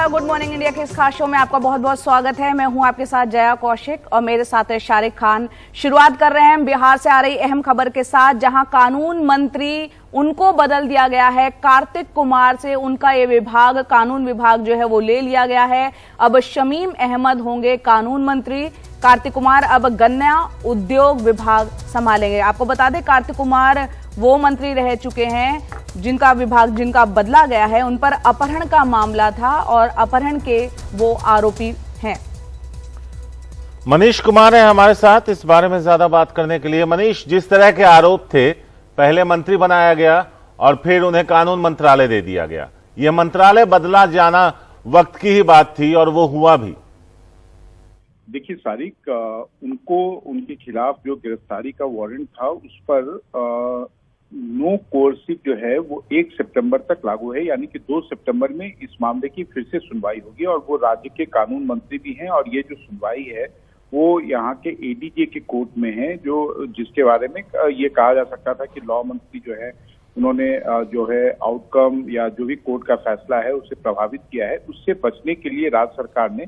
नमस्कार, good morning India के इस खास शो में आपका बहुत बहुत स्वागत है। मैं हूं आपके साथ जया कौशिक और मेरे साथ है शारिक खान। शुरुआत कर रहे हैं बिहार से आ रही अहम खबर के साथ, जहां कानून मंत्री उनको बदल दिया गया है। कार्तिक कुमार से उनका ये विभाग, कानून विभाग जो है वो ले लिया गया है। अब शमीम अहमद होंगे कानून मंत्री। कार्तिक कुमार अब गन्ना उद्योग विभाग संभालेंगे। आपको बता दें, कार्तिक कुमार वो मंत्री रह चुके हैं जिनका विभाग, जिनका बदला गया है, उन पर अपहरण का मामला था और अपहरण के वो आरोपी हैं। मनीष कुमार है हमारे साथ इस बारे में ज्यादा बात करने के लिए। मनीष, जिस तरह के आरोप थे, पहले मंत्री बनाया गया और फिर उन्हें कानून मंत्रालय दे दिया गया। यह मंत्रालय बदला जाना वक्त की ही बात थी और वो हुआ भी। देखिए सारिक, उनको उनके खिलाफ जो गिरफ्तारी का वारंट था उस पर नो कोर्सिव जो है वो 1 सितंबर तक लागू है, यानी कि 2 सितंबर में इस मामले की फिर से सुनवाई होगी। और वो राज्य के कानून मंत्री भी हैं और ये जो सुनवाई है वो यहाँ के एडीजे के कोर्ट में है, जो जिसके बारे में ये कहा जा सकता था कि लॉ मंत्री जो है उन्होंने जो है आउटकम या जो भी कोर्ट का फैसला है उसे प्रभावित किया है। उससे बचने के लिए राज्य सरकार ने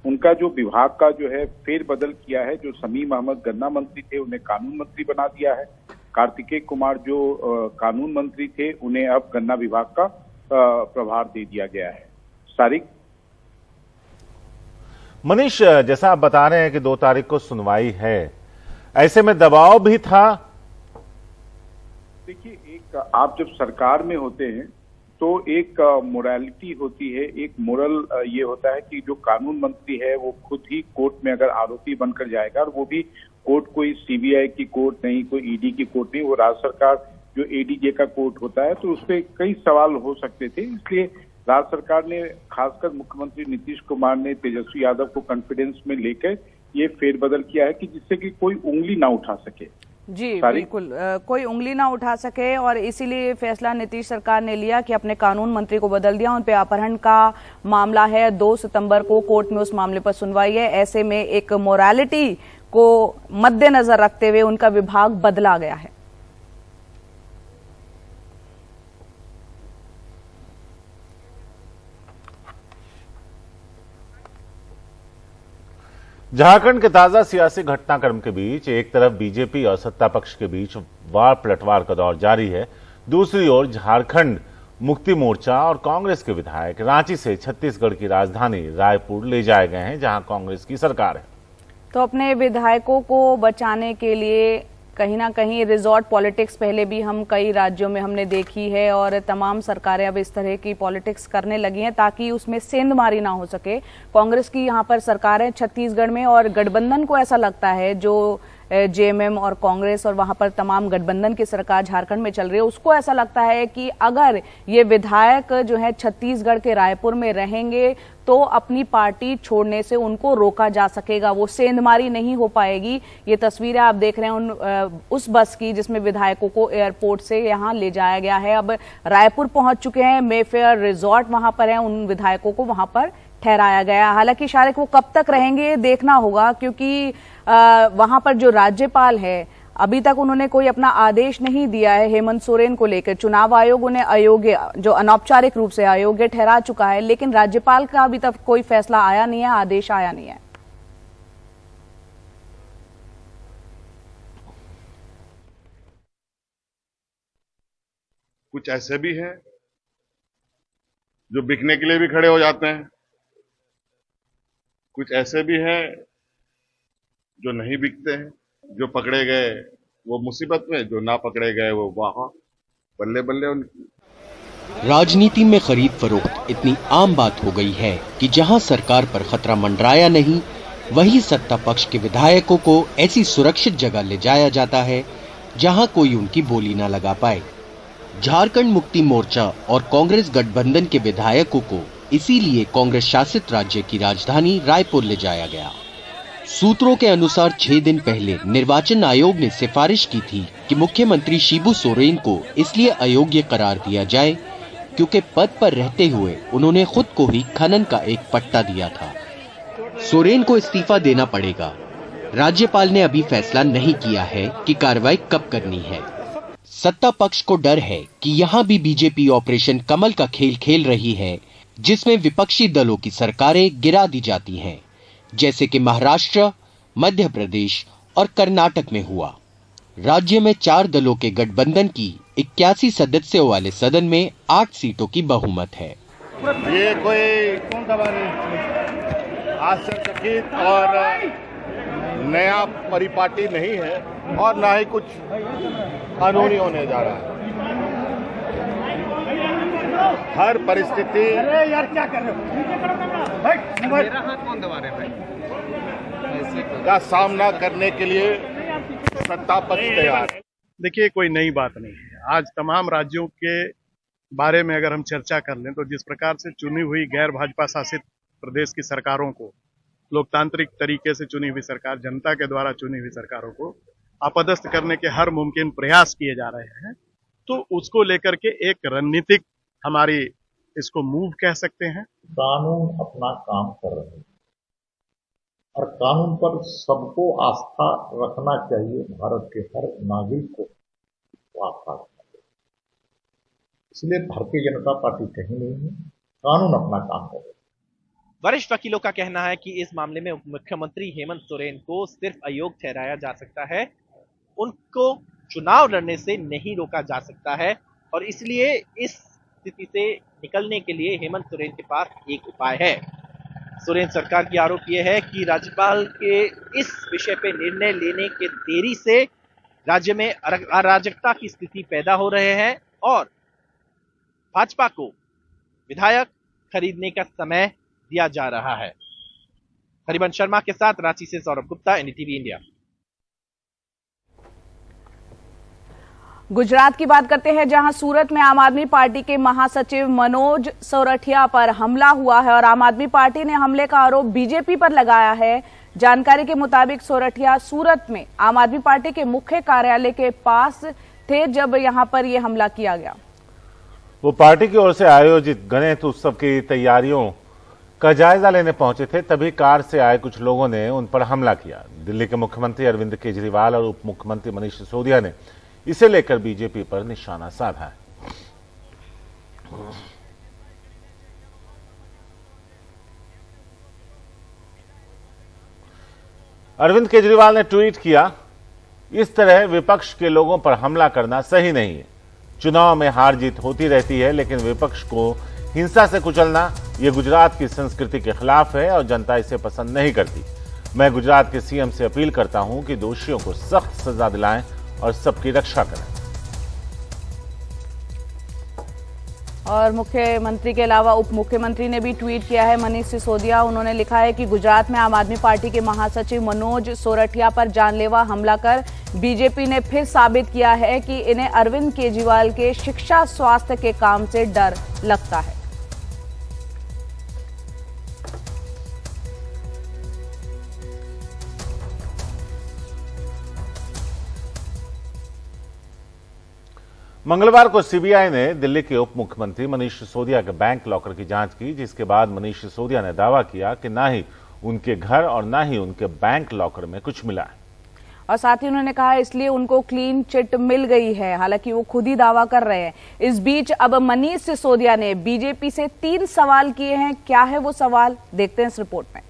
उनका जो विभाग का जो है फेरबदल किया है। जो शमीम अहमद गन्ना मंत्री थे उन्हें कानून मंत्री बना दिया है। कार्तिकेय कुमार जो कानून मंत्री थे उन्हें अब गन्ना विभाग का प्रभार दे दिया गया है। सारिक। मनीष, जैसा आप बता रहे हैं कि 2 तारीख को सुनवाई है, ऐसे में दबाव भी था। देखिए, एक आप जब सरकार में होते हैं तो एक मोरालिटी होती है, एक मोरल ये होता है कि जो कानून मंत्री है वो खुद ही कोर्ट में अगर आरोपी बनकर जाएगा, और वो भी कोर्ट कोई सीबीआई की कोर्ट नहीं, कोई ईडी की कोर्ट नहीं, वो राज्य सरकार जो एडीजे का कोर्ट होता है, तो उस पर कई सवाल हो सकते थे। इसलिए राज्य सरकार ने, खासकर मुख्यमंत्री नीतीश कुमार ने तेजस्वी यादव को कॉन्फिडेंस में लेकर ये फेरबदल किया है कि जिससे कि कोई उंगली ना उठा सके। जी बिल्कुल, कोई उंगली ना उठा सके, और इसीलिए फैसला नीतीश सरकार ने लिया कि अपने कानून मंत्री को बदल दिया। उन पे अपहरण का मामला है, 2 सितंबर को कोर्ट में उस मामले पर सुनवाई है। ऐसे में एक मोरालिटी को मद्देनजर रखते हुए उनका विभाग बदला गया है। झारखंड के ताजा सियासी घटनाक्रम के बीच एक तरफ बीजेपी और सत्ता पक्ष के बीच वार पलटवार का दौर जारी है, दूसरी ओर झारखंड मुक्ति मोर्चा और कांग्रेस के विधायक रांची से छत्तीसगढ़ की राजधानी रायपुर ले जाए गए हैं, जहां कांग्रेस की सरकार है। तो अपने विधायकों को बचाने के लिए कहीं ना कहीं रिजॉर्ट पॉलिटिक्स पहले भी हम कई राज्यों में हमने देखी है, और तमाम सरकारें अब इस तरह की पॉलिटिक्स करने लगी हैं ताकि उसमें सेंधमारी ना हो सके। कांग्रेस की यहाँ पर सरकार है छत्तीसगढ़ में, और गठबंधन को ऐसा लगता है, जो जेएमएम और कांग्रेस और वहां पर तमाम गठबंधन की सरकार झारखंड में चल रही है, उसको ऐसा लगता है कि अगर ये विधायक जो है छत्तीसगढ़ के रायपुर में रहेंगे तो अपनी पार्टी छोड़ने से उनको रोका जा सकेगा, वो सेंधमारी नहीं हो पाएगी। ये तस्वीरें आप देख रहे हैं उस बस की जिसमें विधायकों को एयरपोर्ट से यहाँ ले जाया गया है। अब रायपुर पहुंच चुके हैं, मेफेयर रिजॉर्ट वहां पर है, उन विधायकों को वहां पर ठहराया गया। हालांकि शारिक, वो कब तक रहेंगे देखना होगा, क्योंकि वहां पर जो राज्यपाल है अभी तक उन्होंने कोई अपना आदेश नहीं दिया है हेमंत सोरेन को लेकर। चुनाव आयोग उन्हें अयोग्य, जो अनौपचारिक रूप से अयोग्य ठहरा चुका है, लेकिन राज्यपाल का अभी तक कोई फैसला आया नहीं है, आदेश आया नहीं है। कुछ ऐसे भी हैं जो बिकने के लिए भी खड़े हो जाते हैं, कुछ ऐसे भी हैं जो नहीं बिकते हैं। जो पकड़े गए वो मुसीबत में, जो ना पकड़े गए वो वहां बल्ले बल्ले उनकी। राजनीति में खरीद फरोख्त इतनी आम बात हो गई है कि जहां सरकार पर खतरा मंडराया नहीं, वहीं सत्ता पक्ष के विधायकों को ऐसी सुरक्षित जगह ले जाया जाता है जहां कोई उनकी बोली न लगा पाए। झारखंड मुक्ति मोर्चा और कांग्रेस गठबंधन के विधायकों को इसीलिए कांग्रेस शासित राज्य की राजधानी रायपुर ले जाया गया। सूत्रों के अनुसार 6 दिन पहले निर्वाचन आयोग ने सिफारिश की थी कि मुख्यमंत्री शिबू सोरेन को इसलिए अयोग्य करार दिया जाए क्योंकि पद पर रहते हुए उन्होंने खुद को ही खनन का एक पट्टा दिया था। सोरेन को इस्तीफा देना पड़ेगा। राज्यपाल ने अभी फैसला नहीं किया है कि कार्रवाई कब करनी है। सत्ता पक्ष को डर है कि यहाँ भी बीजेपी ऑपरेशन कमल का खेल खेल रही है, जिसमें विपक्षी दलों की सरकारें गिरा दी जाती हैं, जैसे कि महाराष्ट्र, मध्य प्रदेश और कर्नाटक में हुआ। राज्य में 4 दलों के गठबंधन की 81 सदस्यों वाले सदन में 8 सीटों की बहुमत है। ये कोई आश्चर्यचकित और नया परिपाटी नहीं है और ना ही कुछ कानूनी होने जा रहा है। हर परिस्थिति का सामना करने के लिए सत्ता पक्ष तैयार है। देखिए, कोई नई बात नहीं है। आज तमाम राज्यों के बारे में अगर हम चर्चा कर लें तो जिस प्रकार से चुनी हुई गैर भाजपा शासित प्रदेश की सरकारों को, लोकतांत्रिक तरीके से चुनी हुई सरकार, जनता के द्वारा चुनी हुई सरकारों को अपदस्थ करने के हर मुमकिन प्रयास किए जा रहे हैं, तो उसको लेकर के एक रणनीतिक हमारी इसको मूव कह सकते हैं। कानून अपना काम कर रहे हैं और कानून पर सबको आस्था रखना चाहिए। भारत के हर नागरिक को आस्था रखना चाहिए। इसलिए भारतीय जनता पार्टी कहीं नहीं है, कानून अपना काम कर रहे हैं। वरिष्ठ वकीलों का कहना है कि इस मामले में उप मुख्यमंत्री हेमंत सोरेन को सिर्फ अयोग्य ठहराया जा सकता है, उनको चुनाव लड़ने से नहीं रोका जा सकता है और इसलिए इस स्थिति से निकलने के लिए हेमंत सोरेन के पास एक उपाय है। सोरेन सरकार की आरोप यह है कि राज्यपाल के इस विषय पे निर्णय लेने के देरी से राज्य में अराजकता की स्थिति पैदा हो रहे हैं और भाजपा को विधायक खरीदने का समय दिया जा रहा है। हरिवंश शर्मा के साथ रांची से सौरभ गुप्ता, एनडीटीवी इंडिया। गुजरात की बात करते हैं, जहां सूरत में आम आदमी पार्टी के महासचिव मनोज सोरठिया पर हमला हुआ है और आम आदमी पार्टी ने हमले का आरोप बीजेपी पर लगाया है। जानकारी के मुताबिक सोरठिया सूरत में आम आदमी पार्टी के मुख्य कार्यालय के पास थे जब यहां पर यह हमला किया गया। वो पार्टी की ओर से आयोजित गणेश उत्सव की तैयारियों का जायजा लेने पहुंचे थे, तभी कार से आए कुछ लोगों ने उन पर हमला किया। दिल्ली के मुख्यमंत्री अरविंद केजरीवाल और उप मुख्यमंत्री मनीष सिसोदिया ने इसे लेकर बीजेपी पर निशाना साधा है। अरविंद केजरीवाल ने ट्वीट किया, इस तरह विपक्ष के लोगों पर हमला करना सही नहीं है। चुनाव में हार जीत होती रहती है, लेकिन विपक्ष को हिंसा से कुचलना यह गुजरात की संस्कृति के खिलाफ है और जनता इसे पसंद नहीं करती। मैं गुजरात के सीएम से अपील करता हूं कि दोषियों को सख्त सजा दिलाएं और सबकी रक्षा करें। और मुख्यमंत्री के अलावा उप मुख्यमंत्री ने भी ट्वीट किया है, मनीष सिसोदिया। उन्होंने लिखा है कि गुजरात में आम आदमी पार्टी के महासचिव मनोज सोरठिया पर जानलेवा हमला कर बीजेपी ने फिर साबित किया है कि इन्हें अरविंद केजरीवाल के शिक्षा स्वास्थ्य के काम से डर लगता है। मंगलवार को सीबीआई ने दिल्ली के उप मुख्यमंत्री मनीष सिसोदिया के बैंक लॉकर की जांच की, जिसके बाद मनीष सिसोदिया ने दावा किया कि ना ही उनके घर और ना ही उनके बैंक लॉकर में कुछ मिला है। और साथ ही उन्होंने कहा इसलिए उनको क्लीन चिट मिल गई है, हालांकि वो खुद ही दावा कर रहे हैं। इस बीच अब मनीष सिसोदिया ने बीजेपी से 3 सवाल किए हैं। क्या है वो सवाल, देखते हैं इस रिपोर्ट में।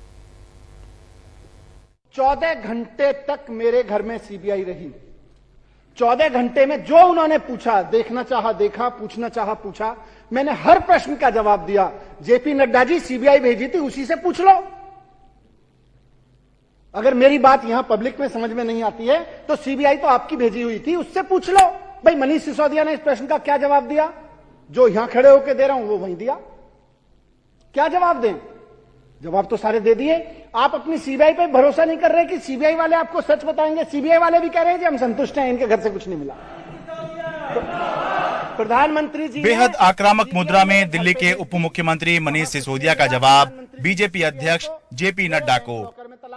14 घंटे तक मेरे घर में सीबीआई रही। 14 घंटे में जो उन्होंने पूछा, देखना चाहा देखा, पूछना चाहा पूछा, मैंने हर प्रश्न का जवाब दिया। जेपी नड्डा जी सीबीआई भेजी थी, उसी से पूछ लो। अगर मेरी बात यहां पब्लिक में समझ में नहीं आती है तो सीबीआई तो आपकी भेजी हुई थी, उससे पूछ लो। भाई मनीष सिसोदिया ने इस प्रश्न का क्या जवाब दिया? जो यहां खड़े होकर दे रहा हूं वो वहीं दिया। क्या जवाब दें? जवाब तो सारे दे दिए। आप अपनी सीबीआई पे भरोसा नहीं कर रहे कि सीबीआई वाले आपको सच बताएंगे। सीबीआई वाले भी कह रहे हैं कि हम संतुष्ट हैं, इनके घर से कुछ नहीं मिला। प्रधानमंत्री जी बेहद आक्रामक मुद्रा में दिल्ली के उप मुख्यमंत्री मनीष सिसोदिया का जवाब बीजेपी अध्यक्ष जेपी नड्डा को।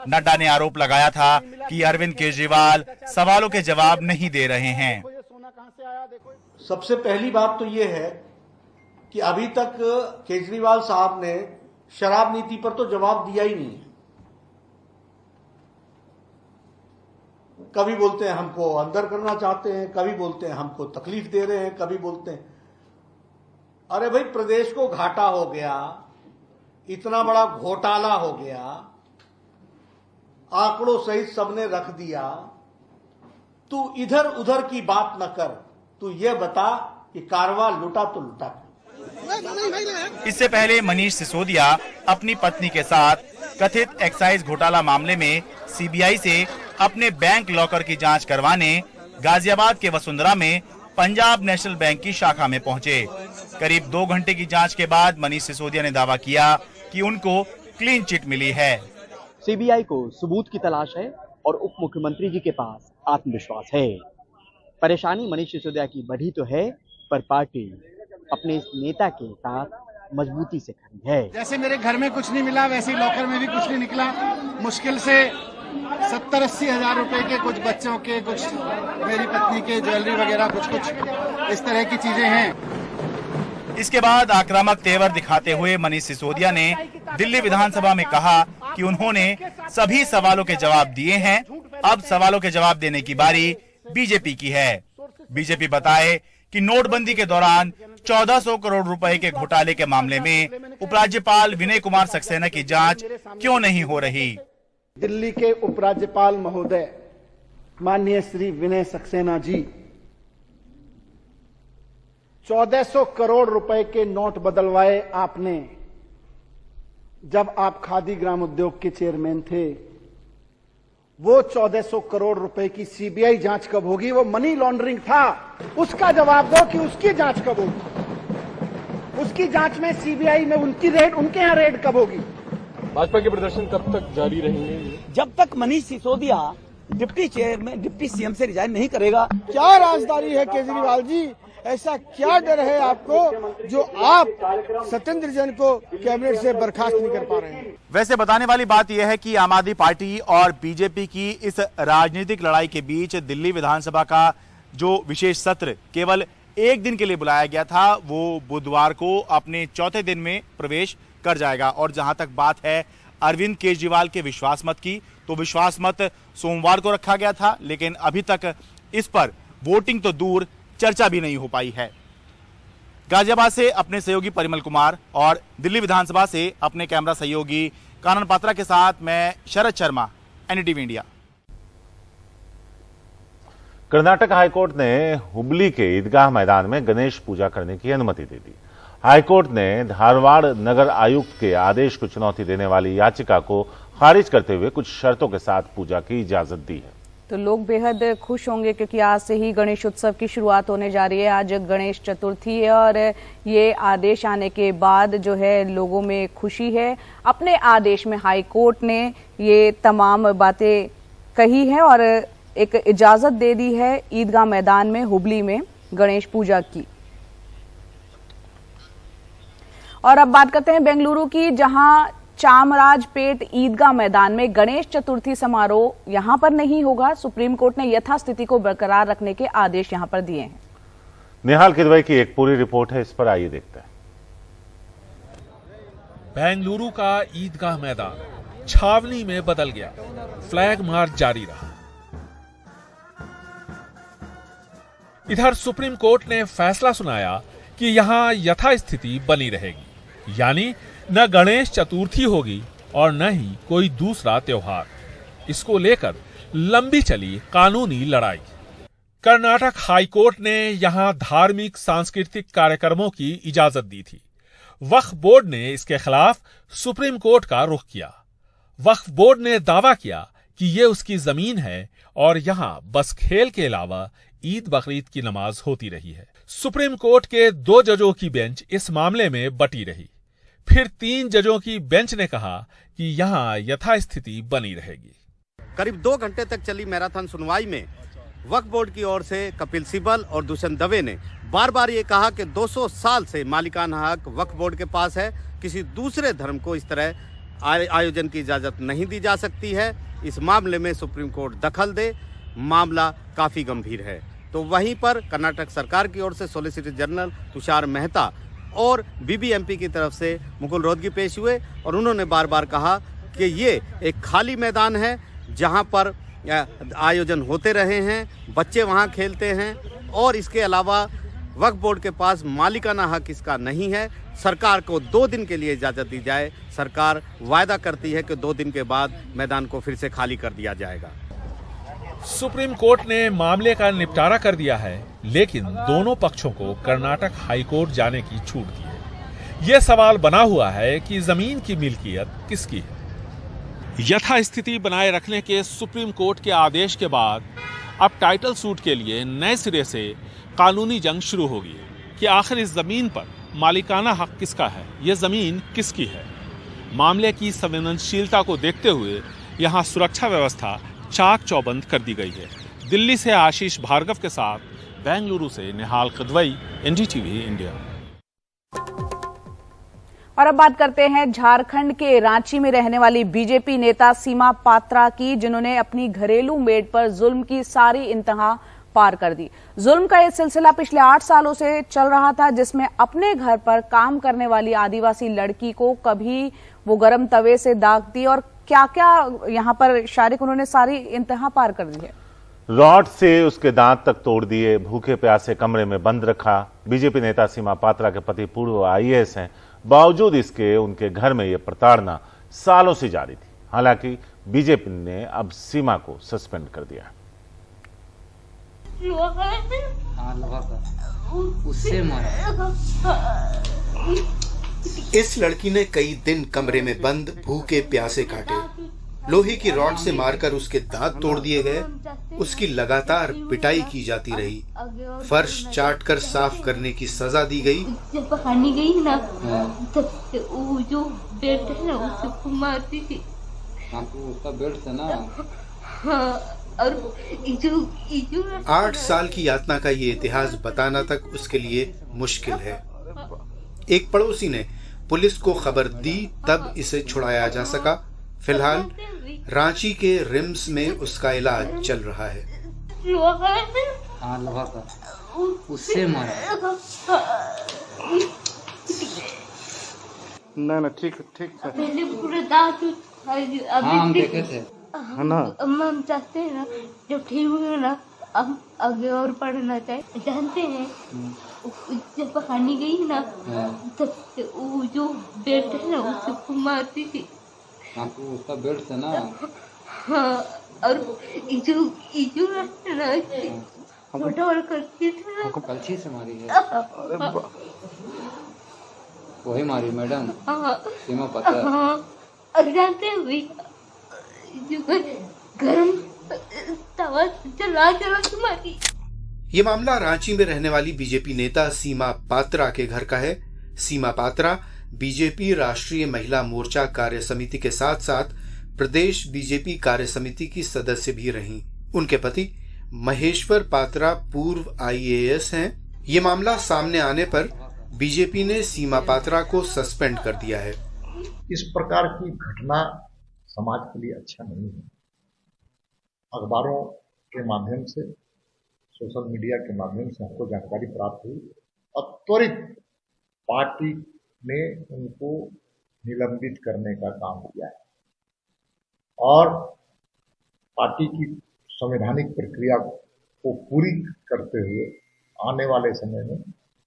नड्डा ने आरोप लगाया था कि अरविंद केजरीवाल सवालों के जवाब नहीं दे रहे हैं। सबसे पहली बात तो ये है कि अभी तक केजरीवाल साहब ने शराब नीति पर तो जवाब दिया ही नहीं है। कभी बोलते हैं हमको अंदर करना चाहते हैं, कभी बोलते हैं हमको तकलीफ दे रहे हैं, कभी बोलते हैं अरे भाई, प्रदेश को घाटा हो गया, इतना बड़ा घोटाला हो गया, आंकड़ों सहित सबने रख दिया, तू इधर उधर की बात न कर, तू ये बता कि कारवा लुटा तो लुटा। इससे पहले मनीष सिसोदिया अपनी पत्नी के साथ कथित एक्साइज घोटाला मामले में सीबीआई से अपने बैंक लॉकर की जांच करवाने गाजियाबाद के वसुंधरा में पंजाब नेशनल बैंक की शाखा में पहुंचे। करीब 2 घंटे की जांच के बाद मनीष सिसोदिया ने दावा किया कि उनको क्लीन चिट मिली है। सीबीआई को सबूत की तलाश है और उप मुख्यमंत्री जी के पास आत्मविश्वास है। परेशानी मनीष सिसोदिया की बढ़ी तो है, पर पार्टी अपने इस नेता के साथ मजबूती से खड़ी है। जैसे मेरे घर में कुछ नहीं मिला, वैसे ही लॉकर में भी कुछ नहीं निकला। मुश्किल से 70-80 हजार रुपए के कुछ बच्चों के, कुछ मेरी पत्नी के ज्वेलरी वगैरह, कुछ इस तरह की चीजें हैं। इसके बाद आक्रामक तेवर दिखाते हुए मनीष सिसोदिया ने दिल्ली विधानसभा में कहा कि उन्होंने सभी सवालों के जवाब दिए हैं, अब सवालों के जवाब देने की बारी बीजेपी की है। बीजेपी बताए कि नोटबंदी के दौरान 1400 करोड़ रुपए के घोटाले के मामले में उपराज्यपाल विनय कुमार सक्सेना की जांच क्यों नहीं हो रही। दिल्ली के उपराज्यपाल महोदय माननीय श्री विनय सक्सेना जी, 1400 करोड़ रुपए के नोट बदलवाए आपने जब आप खादी ग्राम उद्योग के चेयरमैन थे। वो 1400 करोड़ रुपए की सीबीआई जांच कब होगी? वो मनी लॉन्ड्रिंग था, उसका जवाब दो कि उसकी जांच कब होगी। उसकी जांच में सीबीआई में उनकी रेड, उनके यहां रेड कब होगी? भाजपा के प्रदर्शन कब तक जारी रहेंगे? जब तक Manish Sisodia deputy chairman, deputy CM से रिजाइन नहीं करेगा। क्या राजदारी है केजरीवाल जी? ऐसा क्या डर है आपको जो आप सत्येंद्र जैन को कैबिनेट से बर्खास्त नहीं कर पा रहे हैं? वैसे बताने वाली बात यह है कि आम आदमी पार्टी और बीजेपी की इस राजनीतिक लड़ाई के बीच दिल्ली विधानसभा का जो विशेष सत्र केवल 1 दिन के लिए बुलाया गया था, वो बुधवार को अपने 4थे दिन में प्रवेश कर जाएगा। और जहां तक बात है अरविंद केजरीवाल के विश्वास मत की, तो विश्वास मत सोमवार को रखा गया था, लेकिन अभी तक इस पर वोटिंग तो दूर, चर्चा भी नहीं हो पाई है। गाजियाबाद से अपने सहयोगी परिमल कुमार और दिल्ली विधानसभा से अपने कैमरा सहयोगी कानन पात्रा के साथ मैं Sharad Sharma, NDTV India. Karnataka high court ने हुबली के ईदगाह मैदान में गणेश पूजा करने की अनुमति दे दी। हाईकोर्ट ने धारवाड़ नगर आयुक्त के आदेश को चुनौती देने वाली याचिका को खारिज करते हुए कुछ शर्तों के साथ पूजा की इजाजत दी है। तो लोग बेहद खुश होंगे क्योंकि आज से ही गणेश उत्सव की शुरुआत होने जा रही है। आज गणेश चतुर्थी है और ये आदेश आने के बाद जो है लोगों में खुशी है। अपने आदेश में हाई कोर्ट ने ये तमाम बातें कही है और एक इजाजत दे दी है ईदगाह मैदान में हुबली में गणेश पूजा की। और अब बात करते हैं बेंगलुरु की, जहां चामराजपेट ईदगाह मैदान में गणेश चतुर्थी समारोह यहां पर नहीं होगा। सुप्रीम कोर्ट ने यथास्थिति को बरकरार रखने के आदेश यहां पर दिए हैं। निहाल किदवई की एक पूरी रिपोर्ट है, इस पर आइए देखते हैं। बेंगलुरु का ईदगाह मैदान छावनी में बदल गया, फ्लैग मार्च जारी रहा। इधर सुप्रीम कोर्ट ने फैसला सुनाया कि यहां यथास्थिति बनी रहेगी, यानी न गणेश चतुर्थी होगी और न ही कोई दूसरा त्योहार। इसको लेकर लंबी चली कानूनी लड़ाई। कर्नाटक हाईकोर्ट ने यहां धार्मिक सांस्कृतिक कार्यक्रमों की इजाजत दी थी। वक्फ बोर्ड ने इसके खिलाफ सुप्रीम कोर्ट का रुख किया। वक्फ बोर्ड ने दावा किया कि ये उसकी जमीन है और यहां बस खेल के अलावा ईद बकरीद की नमाज होती रही है। सुप्रीम कोर्ट के 2 जजों की बेंच इस मामले में बटी रही। फिर 3 जजों की बेंच ने कहा कि यहां यथास्थिति बनी रहेगी। करीब 2 घंटे तक चली मैराथन सुनवाई में वक्फ बोर्ड की ओर से कपिल सिब्बल और दुष्यंत दवे ने बार बार ये कहा कि 200 साल से मालिकाना हक वक्फ बोर्ड के पास है, किसी दूसरे धर्म को इस तरह आयोजन की इजाजत नहीं दी जा सकती है। इस मामले में सुप्रीम कोर्ट दखल दे, मामला काफी गंभीर है। तो वहीं पर कर्नाटक सरकार की ओर से सॉलिसिटर जनरल तुषार मेहता और बीबीएमपी की तरफ से मुकुल रोहतगी पेश हुए और उन्होंने बार बार कहा कि ये एक खाली मैदान है जहां पर आयोजन होते रहे हैं, बच्चे वहां खेलते हैं और इसके अलावा वक्फ बोर्ड के पास मालिकाना हक इसका नहीं है। सरकार को 2 दिन के लिए इजाजत दी जाए। सरकार वायदा करती है कि 2 दिन के बाद मैदान को फिर से खाली कर दिया जाएगा। सुप्रीम कोर्ट ने मामले का निपटारा कर दिया है, लेकिन दोनों पक्षों को कर्नाटक हाई कोर्ट जाने की छूट दी है। यह सवाल बना हुआ है कि जमीन की मिल्कियत किसकी है। यथास्थिति बनाए रखने के सुप्रीम कोर्ट के आदेश के बाद अब टाइटल सूट के लिए नए सिरे से कानूनी जंग शुरू होगी कि आखिर इस जमीन पर मालिकाना हक किसका है, यह जमीन किसकी है। मामले की संवेदनशीलता को देखते हुए यहां सुरक्षा व्यवस्था चाक चौबंद कर दी गई है। दिल्ली से आशीष भार्गव के साथ बेंगलुरु से निहाल कदवई, एनडीटीवी इंडिया। और अब बात करते हैं झारखंड के रांची में रहने वाली बीजेपी नेता सीमा पात्रा की, जिन्होंने अपनी घरेलू मेड पर जुल्म की सारी इंतहा पार कर दी। जुल्म का यह सिलसिला पिछले 8 सालों से चल रहा था, जिसमें अपने घर पर काम करने वाली आदिवासी लड़की को कभी वो गर्म तवे से दागती और क्या क्या यहाँ पर शारिक उन्होंने सारी इंतहा पार कर दी है। रॉड से उसके दांत तक तोड़ दिए, भूखे प्यासे कमरे में बंद रखा। बीजेपी नेता सीमा पात्रा के पति पूर्व IAS हैं, बावजूद इसके उनके घर में यह प्रताड़ना सालों से जारी थी। हालांकि बीजेपी ने अब सीमा को सस्पेंड कर दिया। उससे मारा। इस लड़की ने कई दिन कमरे में बंद भूखे प्यासे काटे। लोहे की रॉड से मारकर उसके दांत तोड़ दिए गए। उसकी लगातार पिटाई की जाती रही। फर्श चाटकर साफ करने की सजा दी गई। जब पकानी गई ना तब वो जो बेल्ट है ना उसको मारती थी। आपको उसका बेल्ट था ना। हाँ, और 8 साल की यातना का ये इतिहास बताना तक उसके लिए मुश्किल है। एक पड़ोसी ने पुलिस को खबर दी, तब इसे छुड़ाया जा सका। फिलहाल रांची के रिम्स में उसका इलाज चल रहा है। लोहा का उससे मारा। ना ठीक है। पहले पूरे दांत हम देखे थे है ना। हम चाहते हैं ना जब ठीक हुए ना हम आगे और पढ़ना चाहिए। जानते हैं जब पकानी गई ना तब वो जो बेल्ट है ना उसको मारती थी। आपको उसका बेल्ट था ना। हाँ, और इजू ना छोटा और करती थी ना। कलछी से मारी है। वही मारी मैडम। हाँ, सीमा पता। हाँ, और जानते हैं भैया जो गरम तवा चला के मारी। ये मामला रांची में रहने वाली बीजेपी नेता सीमा पात्रा के घर का है। सीमा पात्रा बीजेपी राष्ट्रीय महिला मोर्चा कार्य समिति के साथ साथ प्रदेश बीजेपी कार्य समिति की सदस्य भी रहीं। उनके पति महेश्वर पात्रा पूर्व IAS हैं। ये मामला सामने आने पर बीजेपी ने सीमा पात्रा को सस्पेंड कर दिया है। इस प्रकार की घटना समाज के लिए अच्छा नहीं है। अखबारों के माध्यम से, सोशल मीडिया के माध्यम से हमको जानकारी प्राप्त हुई और त्वरित पार्टी ने उनको निलंबित करने का काम किया है और पार्टी की संवैधानिक प्रक्रिया को पूरी करते हुए आने वाले समय में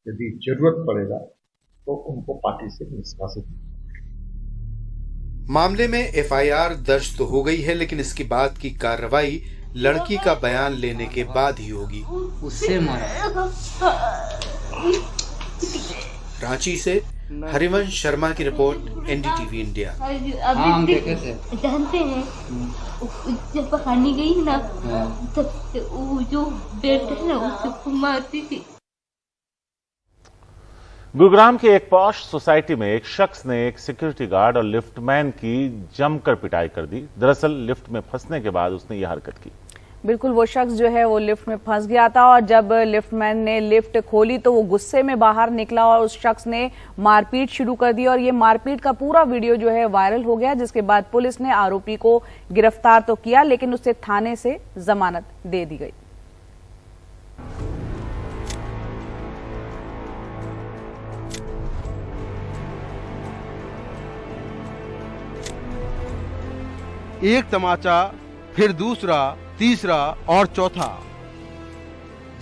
यदि जरूरत पड़ेगा तो उनको पार्टी से निष्कासित। मामले में FIR दर्ज तो हो गई है, लेकिन इसके बाद की कार्रवाई लड़की का बयान लेने के बाद ही होगी। उससे मारा। रांची से हरिवंश शर्मा की रिपोर्ट, NDTV इंडिया। हम देखे थे। जानते हैं जब पकानी गई ना तब वो जो बेल्ट है ना उसको मारती थी। गुरुग्राम की एक पॉश सोसाइटी में एक शख्स ने एक सिक्योरिटी गार्ड और लिफ्टमैन की जमकर पिटाई कर दी। दरअसल लिफ्ट में फंसने के बाद उसने यह हरकत की। बिल्कुल, वो शख्स जो है वो लिफ्ट में फंस गया था और जब लिफ्टमैन ने लिफ्ट खोली तो वो गुस्से में बाहर निकला और उस शख्स ने मारपीट शुरू कर दी और ये मारपीट का पूरा वीडियो जो है वायरल हो गया, जिसके बाद पुलिस ने आरोपी को गिरफ्तार तो किया, लेकिन उसे थाने से जमानत दे दी गई। एक तमाचा, फिर दूसरा, तीसरा और चौथा।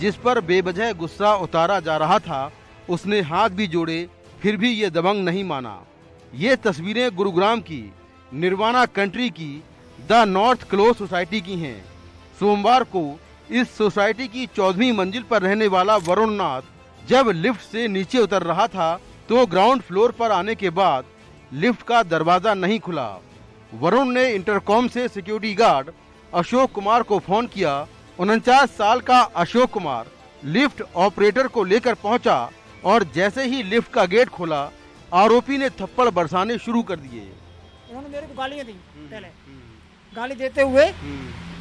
जिस पर बेवजह गुस्सा उतारा जा रहा था उसने हाथ भी जोड़े, फिर भी ये दबंग नहीं माना। ये तस्वीरें गुरुग्राम की निर्वाणा कंट्री की द नॉर्थ क्लोज सोसाइटी की हैं। सोमवार को इस सोसाइटी की 14वीं मंजिल पर रहने वाला वरुण नाथ जब लिफ्ट से नीचे उतर रहा था तो ग्राउंड फ्लोर पर आने के बाद लिफ्ट का दरवाजा नहीं खुला। वरुण ने इंटरकॉम से सिक्योरिटी गार्ड अशोक कुमार को फोन किया। 49 साल का अशोक कुमार लिफ्ट ऑपरेटर को लेकर पहुंचा और जैसे ही लिफ्ट का गेट खोला आरोपी ने थप्पड़ बरसाने शुरू कर दिए। उन्होंने मेरे को गालियां दी, पहले गाली देते हुए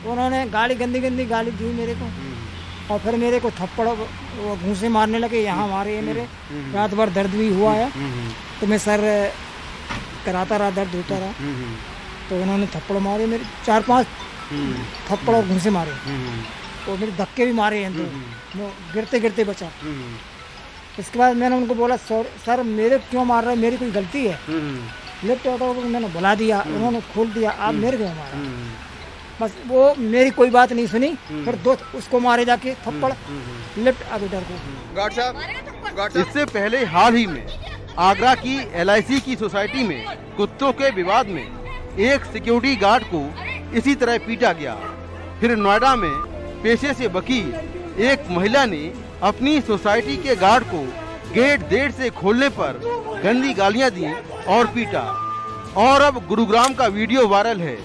उन्होंने गंदी गाली दी मेरे को और फिर मेरे को थप्पड़ वो घूंसे मारने लगे। यहाँ मारे मेरे, रात भर दर्द भी हुआ है तो मैं सर कराता रहा, दर्द होता रहा तो उन्होंने थप्पड़ मारे मेरे, 4-5 थप्पड़ और घूंसे मारे और मेरे धक्के भी मारे हैं तो गिरते गिरते बचा। इसके बाद मैंने उनको बोला सर मेरे क्यों मार रहे, मेरी कोई गलती है? लिफ्ट ऑटो को मैंने बुला दिया, उन्होंने खोल दिया, आप मेरे क्यों मारा? बस वो मेरी कोई बात नहीं सुनी, फिर 2 उसको मारे जाके थप्पड़ लिफ्ट ऑपरेटर को। गार्ड साहब, इससे पहले हाल ही में आगरा की LIC की सोसाइटी में कुत्तों के विवाद में एक सिक्योरिटी गार्ड को इसी तरह पीटा गया। फिर नोएडा में पेशे से वकील एक महिला ने अपनी सोसाइटी के गार्ड को गेट देर से खोलने पर गंदी गालियां दी और पीटा। और अब गुरुग्राम का वीडियो वायरल है।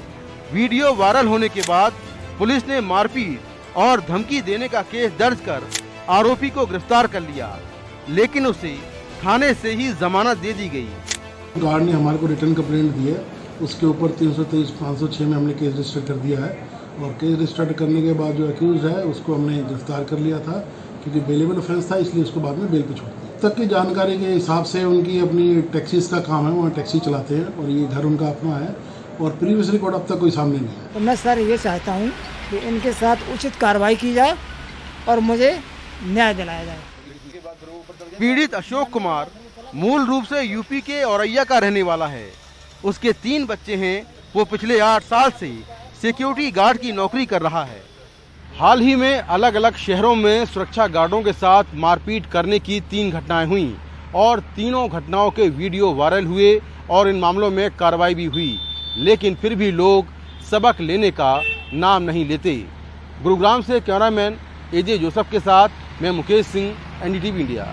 वीडियो वायरल होने के बाद पुलिस ने मारपीट और धमकी देने का केस दर्ज कर आरोपी को गिरफ्तार कर लिया, लेकिन उसे थाने से ही जमानत दे दी गई। गार्ड ने हमारे को रिटर्न कंप्लेंट दी है, उसके ऊपर 323/506 में हमने केस रजिस्टर कर दिया है और केस रजिस्टर करने के बाद जो अक्यूज है उसको हमने गिरफ्तार कर लिया था क्योंकि बेलेबल ऑफेंस था, इसलिए उसको बाद में बेल पे छोड़ दिया। तक की जानकारी के हिसाब से उनकी अपनी टैक्सीज का काम है, वो टैक्सी चलाते हैं और ये घर उनका अपना है और प्रीवियस रिकॉर्ड अब तक कोई सामने नहीं है। तो मैं सर ये चाहता हूँ कि इनके साथ उचित कार्रवाई की जाए और मुझे न्याय दिलाया जाए। पीड़ित अशोक कुमार मूल रूप से यूपी के औरैया का रहने वाला है। उसके 3 बच्चे हैं। वो पिछले 8 साल से सिक्योरिटी गार्ड की नौकरी कर रहा है। हाल ही में अलग अलग शहरों में सुरक्षा गार्डों के साथ मारपीट करने की 3 घटनाएं हुई और तीनों घटनाओं के वीडियो वायरल हुए और इन मामलों में कार्रवाई भी हुई, लेकिन फिर भी लोग सबक लेने का नाम नहीं लेते। गुरुग्राम से कैमरामैन AJ जोसेफ के साथ मैं Mukesh Singh, NDTV India.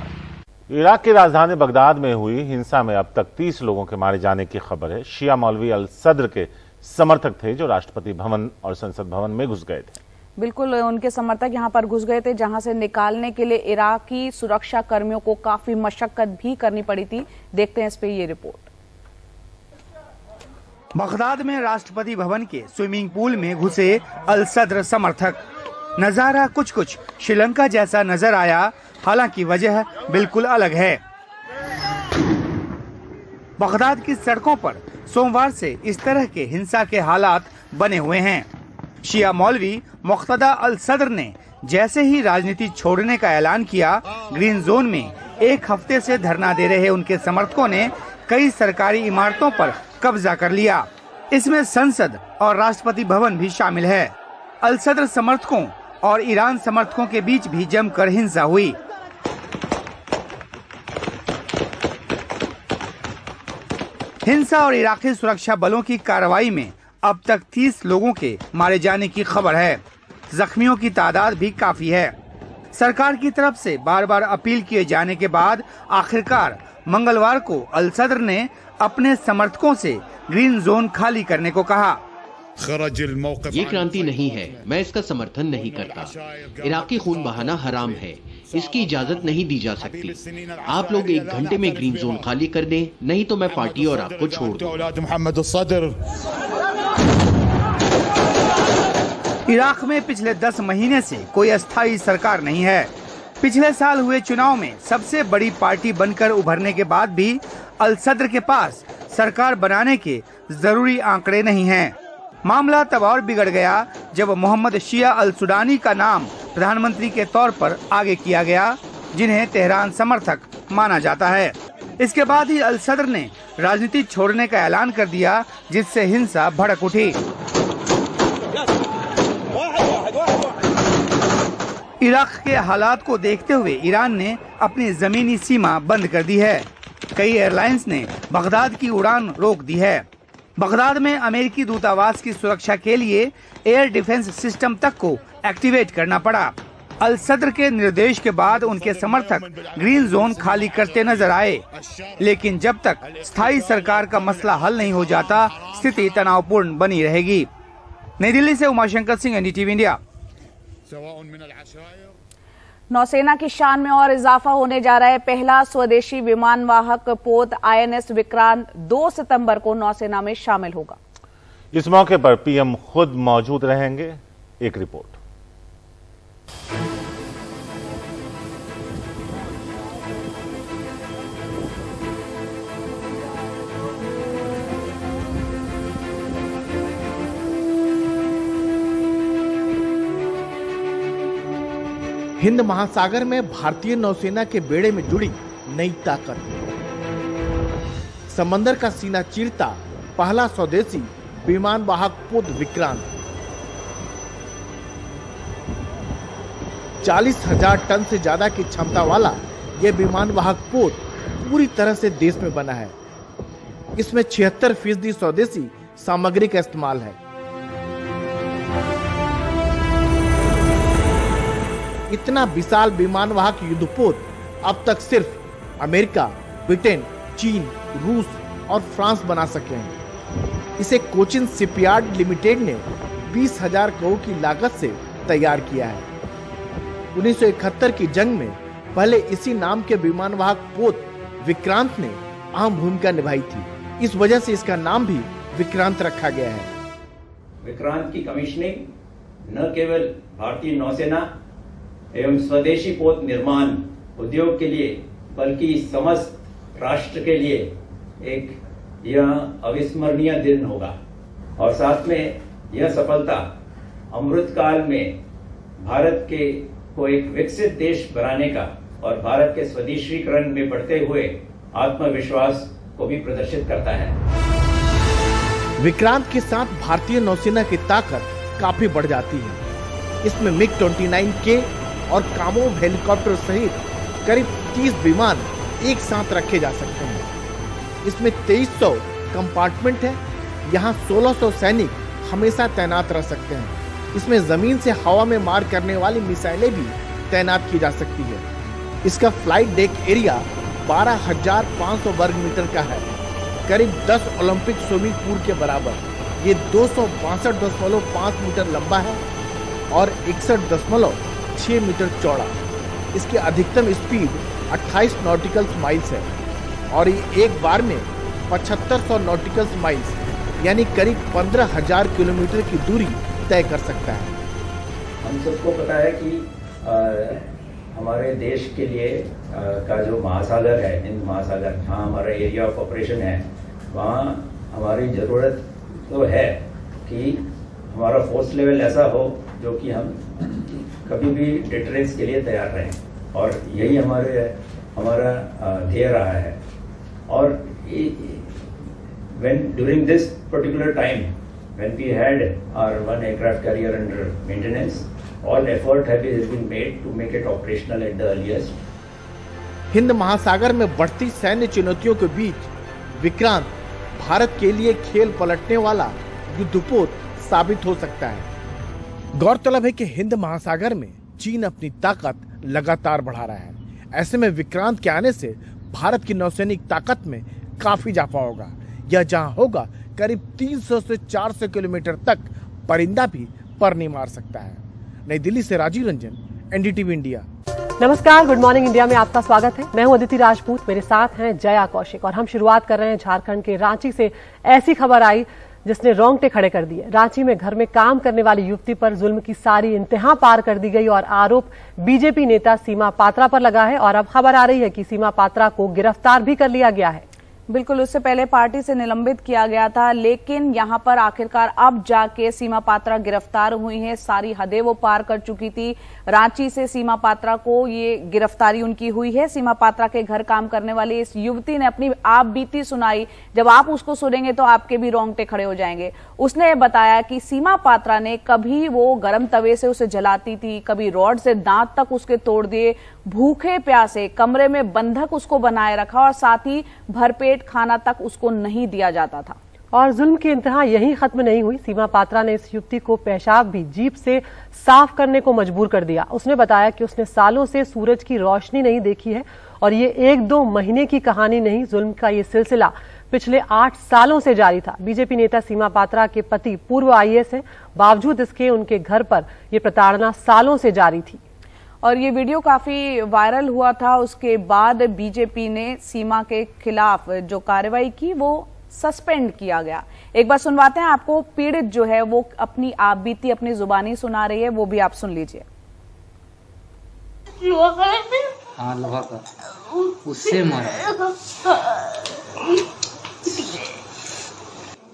Iraq की राजधानी बगदाद में हुई हिंसा में अब तक 30 लोगों के मारे जाने की खबर है। शिया मौलवी अल सद्र के समर्थक थे जो राष्ट्रपति भवन और संसद भवन में घुस गए थे। बिल्कुल, उनके समर्थक यहां पर घुस गए थे जहां से निकालने के लिए इराकी सुरक्षा कर्मियों को काफी मशक्कत भी करनी पड़ी थी। देखते हैं इस पे ये रिपोर्ट। बगदाद में राष्ट्रपति भवन के स्विमिंग पूल में घुसे अल सद्र समर्थक। नजारा कुछ श्रीलंका जैसा नजर आया, हालांकि वजह बिल्कुल अलग है। बगदाद की सड़कों पर सोमवार से इस तरह के हिंसा के हालात बने हुए हैं। शिया मौलवी मुक्तदा अल सद्र ने जैसे ही राजनीति छोड़ने का ऐलान किया, ग्रीन जोन में 1 हफ्ते से धरना दे रहे उनके समर्थकों ने कई सरकारी इमारतों पर कब्जा कर लिया। इसमें संसद और राष्ट्रपति भवन भी शामिल है। अल सद्र समर्थकों और ईरान समर्थकों के बीच भी जमकर हिंसा हुई। हिंसा और इराकी सुरक्षा बलों की कार्रवाई में अब तक 30 लोगों के मारे जाने की खबर है। जख्मियों की तादाद भी काफी है। सरकार की तरफ से बार बार अपील किए जाने के बाद आखिरकार मंगलवार को अल सद्र ने अपने समर्थकों से ग्रीन जोन खाली करने को कहा। ये क्रांति नहीं है, मैं इसका समर्थन नहीं करता। इराकी खून बहाना हराम है, इसकी इजाजत नहीं दी जा सकती। आप लोग 1 घंटे में ग्रीन जोन खाली कर दें, नहीं तो मैं पार्टी और आपको छोड़ दूं। इराक में पिछले 10 महीने से कोई अस्थायी सरकार नहीं है। पिछले साल हुए चुनाव में सबसे बड़ी पार्टी बनकर उभरने के बाद भी अल सद्र के पास सरकार बनाने के जरूरी आंकड़े नहीं हैं। मामला तब और बिगड़ गया जब मोहम्मद शिया अल सुडानी का नाम प्रधानमंत्री के तौर पर आगे किया गया, जिन्हें तेहरान समर्थक माना जाता है। इसके बाद ही अल सद्र ने राजनीति छोड़ने का ऐलान कर दिया, जिससे हिंसा भड़क उठी। इराक के हालात को देखते हुए ईरान ने अपनी जमीनी सीमा बंद कर दी है। कई एयरलाइंस ने बगदाद की उड़ान रोक दी है। बगदाद में अमेरिकी दूतावास की सुरक्षा के लिए एयर डिफेंस सिस्टम तक को एक्टिवेट करना पड़ा। अल सद्र के निर्देश के बाद उनके समर्थक ग्रीन जोन खाली करते नजर आए, लेकिन जब तक स्थायी सरकार का मसला हल नहीं हो जाता स्थिति तनावपूर्ण बनी रहेगी। नई दिल्ली से उमाशंकर सिंह, एनडीटीवी इंडिया। नौसेना की शान में और इजाफा होने जा रहा है। पहला स्वदेशी विमान वाहक पोत INS विक्रांत 2 सितंबर को नौसेना में शामिल होगा। इस मौके पर पीएम खुद मौजूद रहेंगे। एक रिपोर्ट। हिंद महासागर में भारतीय नौसेना के बेड़े में जुड़ी नई ताकत। समंदर का सीना चीरता पहला स्वदेशी विमान वाहक पोत विक्रांत। 40,000 टन से ज्यादा की क्षमता वाला यह विमान वाहक पोत पूरी तरह से देश में बना है। इसमें 76% स्वदेशी सामग्री का इस्तेमाल है। इतना विशाल विमान वाहक युद्धपोत अब तक सिर्फ अमेरिका, ब्रिटेन, चीन, रूस और फ्रांस बना सके हैं। इसे कोचिन शिपयार्ड लिमिटेड ने 20,000 करोड़ की लागत से तैयार किया है। 1971 की जंग में पहले इसी नाम के विमान वाहक पोत विक्रांत ने अहम भूमिका निभाई थी। इस वजह से इसका नाम भी विक्रांत रखा गया है। विक्रांत की कमीशनिंग न केवल भारतीय नौसेना एवं स्वदेशी पोत निर्माण उद्योग के लिए बल्कि समस्त राष्ट्र के लिए एक यह अविस्मरणीय दिन होगा। और साथ में यह सफलता अमृतकाल में भारत के को एक विकसित देश बनाने का और भारत के स्वदेशीकरण में बढ़ते हुए आत्मविश्वास को भी प्रदर्शित करता है। विक्रांत के साथ भारतीय नौसेना की ताकत काफी बढ़ जाती है। इसमें MiG-29K और कामोव हेलीकॉप्टर सहित करीब 30 विमान एक साथ रखे जा सकते हैं। इसमें 2300 कंपार्टमेंट है। यहाँ 1600 सैनिक हमेशा तैनात रह सकते हैं। इसमें जमीन से हवा में मार करने वाली मिसाइलें भी तैनात की जा सकती है। इसका फ्लाइट डेक एरिया 12,500 वर्ग मीटर का है, करीब 10 ओलंपिक स्विमिंग पूल के बराबर। ये 262.5 मीटर लंबा है और 61.6 मीटर चौड़ा। इसकी अधिकतम स्पीड 28 नॉटिकल माइल्स है और ये एक बार में 7500 नॉटिकल माइल्स यानी करीब 15,000 किलोमीटर की दूरी तय कर सकता है। हम सबको पता है कि हमारे देश के लिए का जो महासागर है, हिंद महासागर, जहाँ हमारा एरिया ऑफ ऑपरेशन है, वहाँ हमारी ज़रूरत तो है कि हमारा फोर्स लेवल ऐसा हो जो कि हम कभी भी डिटरेंस के लिए तैयार रहें। और यही हमारा ध्येय रहा है। और during this particular time, when we had our one aircraft carrier under maintenance, all effort has been made to make it operational at the earliest. Hind महासागर में बढ़ती सैन्य चुनौतियों के बीच विक्रांत भारत के लिए खेल पलटने वाला युद्धपोत साबित हो सकता है। गौरतलब है कि हिंद महासागर में चीन अपनी ताकत लगातार बढ़ा रहा है। ऐसे में विक्रांत के आने से भारत की नौसैनिक ताकत में काफी इजाफा होगा। यह जहां होगा करीब 300 से 400 किलोमीटर तक परिंदा भी पर नहीं मार सकता है। नई दिल्ली से राजीव रंजन, एनडीटीवी इंडिया। नमस्कार, गुड मॉर्निंग इंडिया में आपका स्वागत है। मैं हूं अदिति राजपूत, मेरे साथ हैं जया कौशिक और हम शुरुआत कर रहे हैं झारखंड के रांची से। ऐसी खबर आई जिसने रोंगटे खड़े कर दिए। रांची में घर में काम करने वाली युवती पर जुल्म की सारी इंतहा पार कर दी गई और आरोप बीजेपी नेता सीमा पात्रा पर लगा है और अब खबर आ रही है कि सीमा पात्रा को गिरफ्तार भी कर लिया गया है। बिल्कुल, उससे पहले पार्टी से निलंबित किया गया था, लेकिन यहां पर आखिरकार अब जाके सीमा पात्रा गिरफ्तार हुई हैं। सारी हदें वो पार कर चुकी थी। रांची से सीमा पात्रा को ये गिरफ्तारी उनकी हुई है। सीमा पात्रा के घर काम करने वाली इस युवती ने अपनी आप बीती सुनाई। जब आप उसको सुनेंगे तो आपके भी रोंगटे खड़े हो जाएंगे। उसने बताया कि सीमा पात्रा ने कभी वो गर्म तवे से उसे जलाती थी, कभी रॉड से दांत तक उसके तोड़ दिए, भूखे प्यासे कमरे में बंधक उसको बनाए रखा और साथ ही भरपेट खाना तक उसको नहीं दिया जाता था। और जुल्म की इंतहा यहीं खत्म नहीं हुई। सीमा पात्रा ने इस युवती को पेशाब भी जीप से साफ करने को मजबूर कर दिया। उसने बताया कि उसने सालों से सूरज की रोशनी नहीं देखी है और ये 1-2 महीने की कहानी नहीं, जुल्म का ये सिलसिला पिछले 8 सालों से जारी था। बीजेपी नेता सीमा पात्रा के पति पूर्व IAS हैं, बावजूद इसके उनके घर पर यह प्रताड़ना सालों से जारी थी और ये वीडियो काफी वायरल हुआ था। उसके बाद बीजेपी ने सीमा के खिलाफ जो कार्रवाई की वो सस्पेंड किया गया। एक बार सुनवाते हैं आपको, पीड़ित जो है वो अपनी आप बीती अपनी जुबानी सुना रही है, वो भी आप सुन लीजिए। हाँ, लोहा का उससे मारा।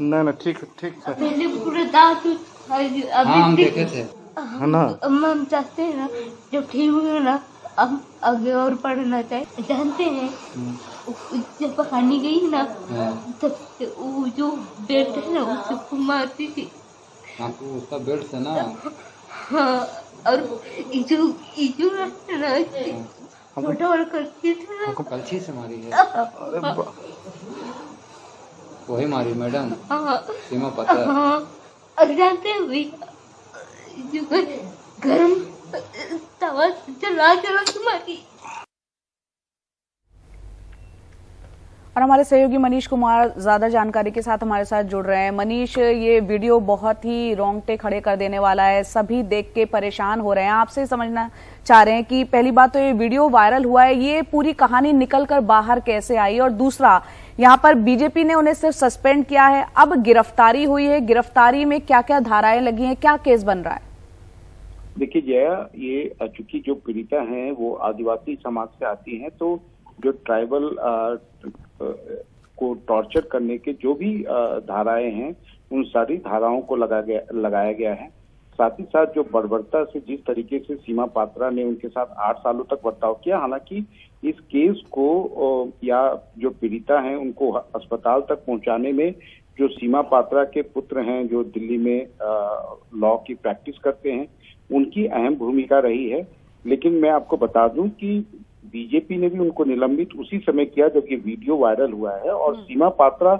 ना ठीक है। पहले पूरे दांत हाँ, हम देखे थे ना। हम चाहते हैं ना जब ठीक हुए ना हम आगे और पढ़ना चाहिए। जानते हैं जब पकानी गई ना तब वो जो बेल्ट है ना उसको मारती थी। आपको उसका बेल्ट से ना। हाँ, और इजू ना छोटा और करती थी ना। कलछी से मारी है। वही मारी मैडम। हाँ, सीमा पात्रा। हाँ, और जानते हैं वही जो गरम तवा चला के मारी। और हमारे सहयोगी मनीष कुमार ज्यादा जानकारी के साथ हमारे साथ जुड़ रहे हैं। मनीष, ये वीडियो बहुत ही रोंगटे खड़े कर देने वाला है, सभी देख के परेशान हो रहे हैं। आपसे समझना चाह रहे हैं कि पहली बात तो ये वीडियो वायरल हुआ है, ये पूरी कहानी निकलकर बाहर कैसे आई, और दूसरा यहाँ पर बीजेपी ने उन्हें सिर्फ सस्पेंड किया है, अब गिरफ्तारी हुई है, गिरफ्तारी में क्या क्या धाराएं लगी हैं, क्या केस बन रहा है? देखिए जया, ये चूंकि जो पीड़िता हैं वो आदिवासी समाज से आती हैं, तो जो ट्राइबल को टॉर्चर करने के जो भी धाराएं हैं उन सारी धाराओं को लगाया गया है। साथ ही साथ जो बर्बरता से जिस तरीके से सीमा पात्रा ने उनके साथ 8 सालों तक बर्ताव किया, हालांकि इस केस को या जो पीड़िता हैं उनको अस्पताल तक पहुंचाने में जो सीमा पात्रा के पुत्र हैं जो दिल्ली में लॉ की प्रैक्टिस करते हैं उनकी अहम भूमिका रही है। लेकिन मैं आपको बता दूं कि बीजेपी ने भी उनको निलंबित उसी समय किया जब ये वीडियो वायरल हुआ है, और सीमा पात्रा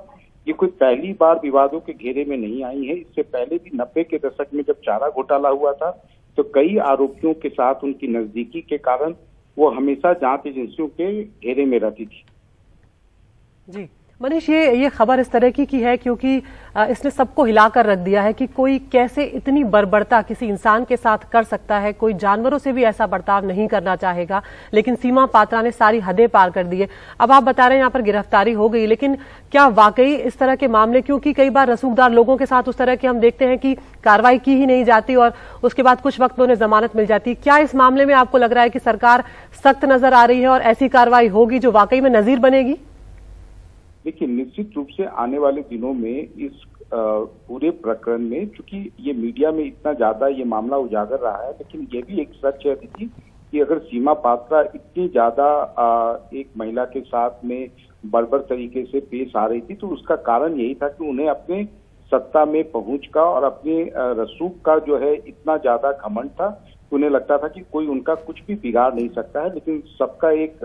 ये कोई पहली बार विवादों के घेरे में नहीं आई है। इससे पहले भी 90 के दशक में जब चारा घोटाला हुआ था तो कई आरोपियों के साथ उनकी नजदीकी के कारण वो हमेशा जांच एजेंसियों के घेरे में रहती थी। जी मनीष, ये खबर इस तरह की है क्योंकि इसने सबको हिलाकर रख दिया है कि कोई कैसे इतनी बर्बरता किसी इंसान के साथ कर सकता है। कोई जानवरों से भी ऐसा बर्ताव नहीं करना चाहेगा, लेकिन सीमा पात्रा ने सारी हदें पार कर दी है। अब आप बता रहे हैं यहाँ पर गिरफ्तारी हो गई, लेकिन क्या वाकई इस तरह के मामले, क्योंकि कई बार रसूखदार लोगों के साथ उस तरह के हम देखते हैं कि कार्रवाई की ही नहीं जाती और उसके बाद कुछ वक्त में उन्हें जमानत मिल जाती, क्या इस मामले में आपको लग रहा है कि सरकार सख्त नजर आ रही है और ऐसी कार्रवाई होगी जो वाकई में नजीर बनेगी? देखिए, निश्चित रूप से आने वाले दिनों में इस पूरे प्रकरण में, चूंकि ये मीडिया में इतना ज्यादा ये मामला उजागर रहा है, लेकिन ये भी एक सच है कि अगर सीमा पात्रा इतनी ज्यादा एक महिला के साथ में बर्बर तरीके से पेश आ रही थी तो उसका कारण यही था कि उन्हें अपने सत्ता में पहुंच का और अपने रसूख का जो है इतना ज्यादा घमंड था कि उन्हें लगता था कि कोई उनका कुछ भी बिगाड़ नहीं सकता है। लेकिन सबका एक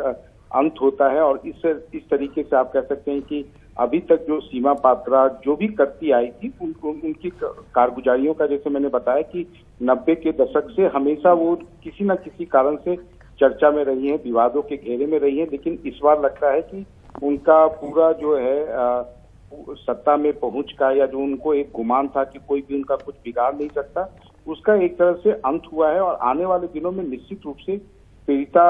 अंत होता है, और इस तरीके से आप कह सकते हैं कि अभी तक जो सीमा पात्रा जो भी करती आई थी उनकी कारगुजारियों का, जैसे मैंने बताया कि 90 के दशक से हमेशा वो किसी न किसी कारण से चर्चा में रही है, विवादों के घेरे में रही है। लेकिन इस बार लगता है कि उनका पूरा जो है सत्ता में पहुंच का, या जो उनको एक गुमान था कि कोई भी उनका कुछ बिगाड़ नहीं सकता, उसका एक तरह से अंत हुआ है। और आने वाले दिनों में निश्चित रूप से पीड़िता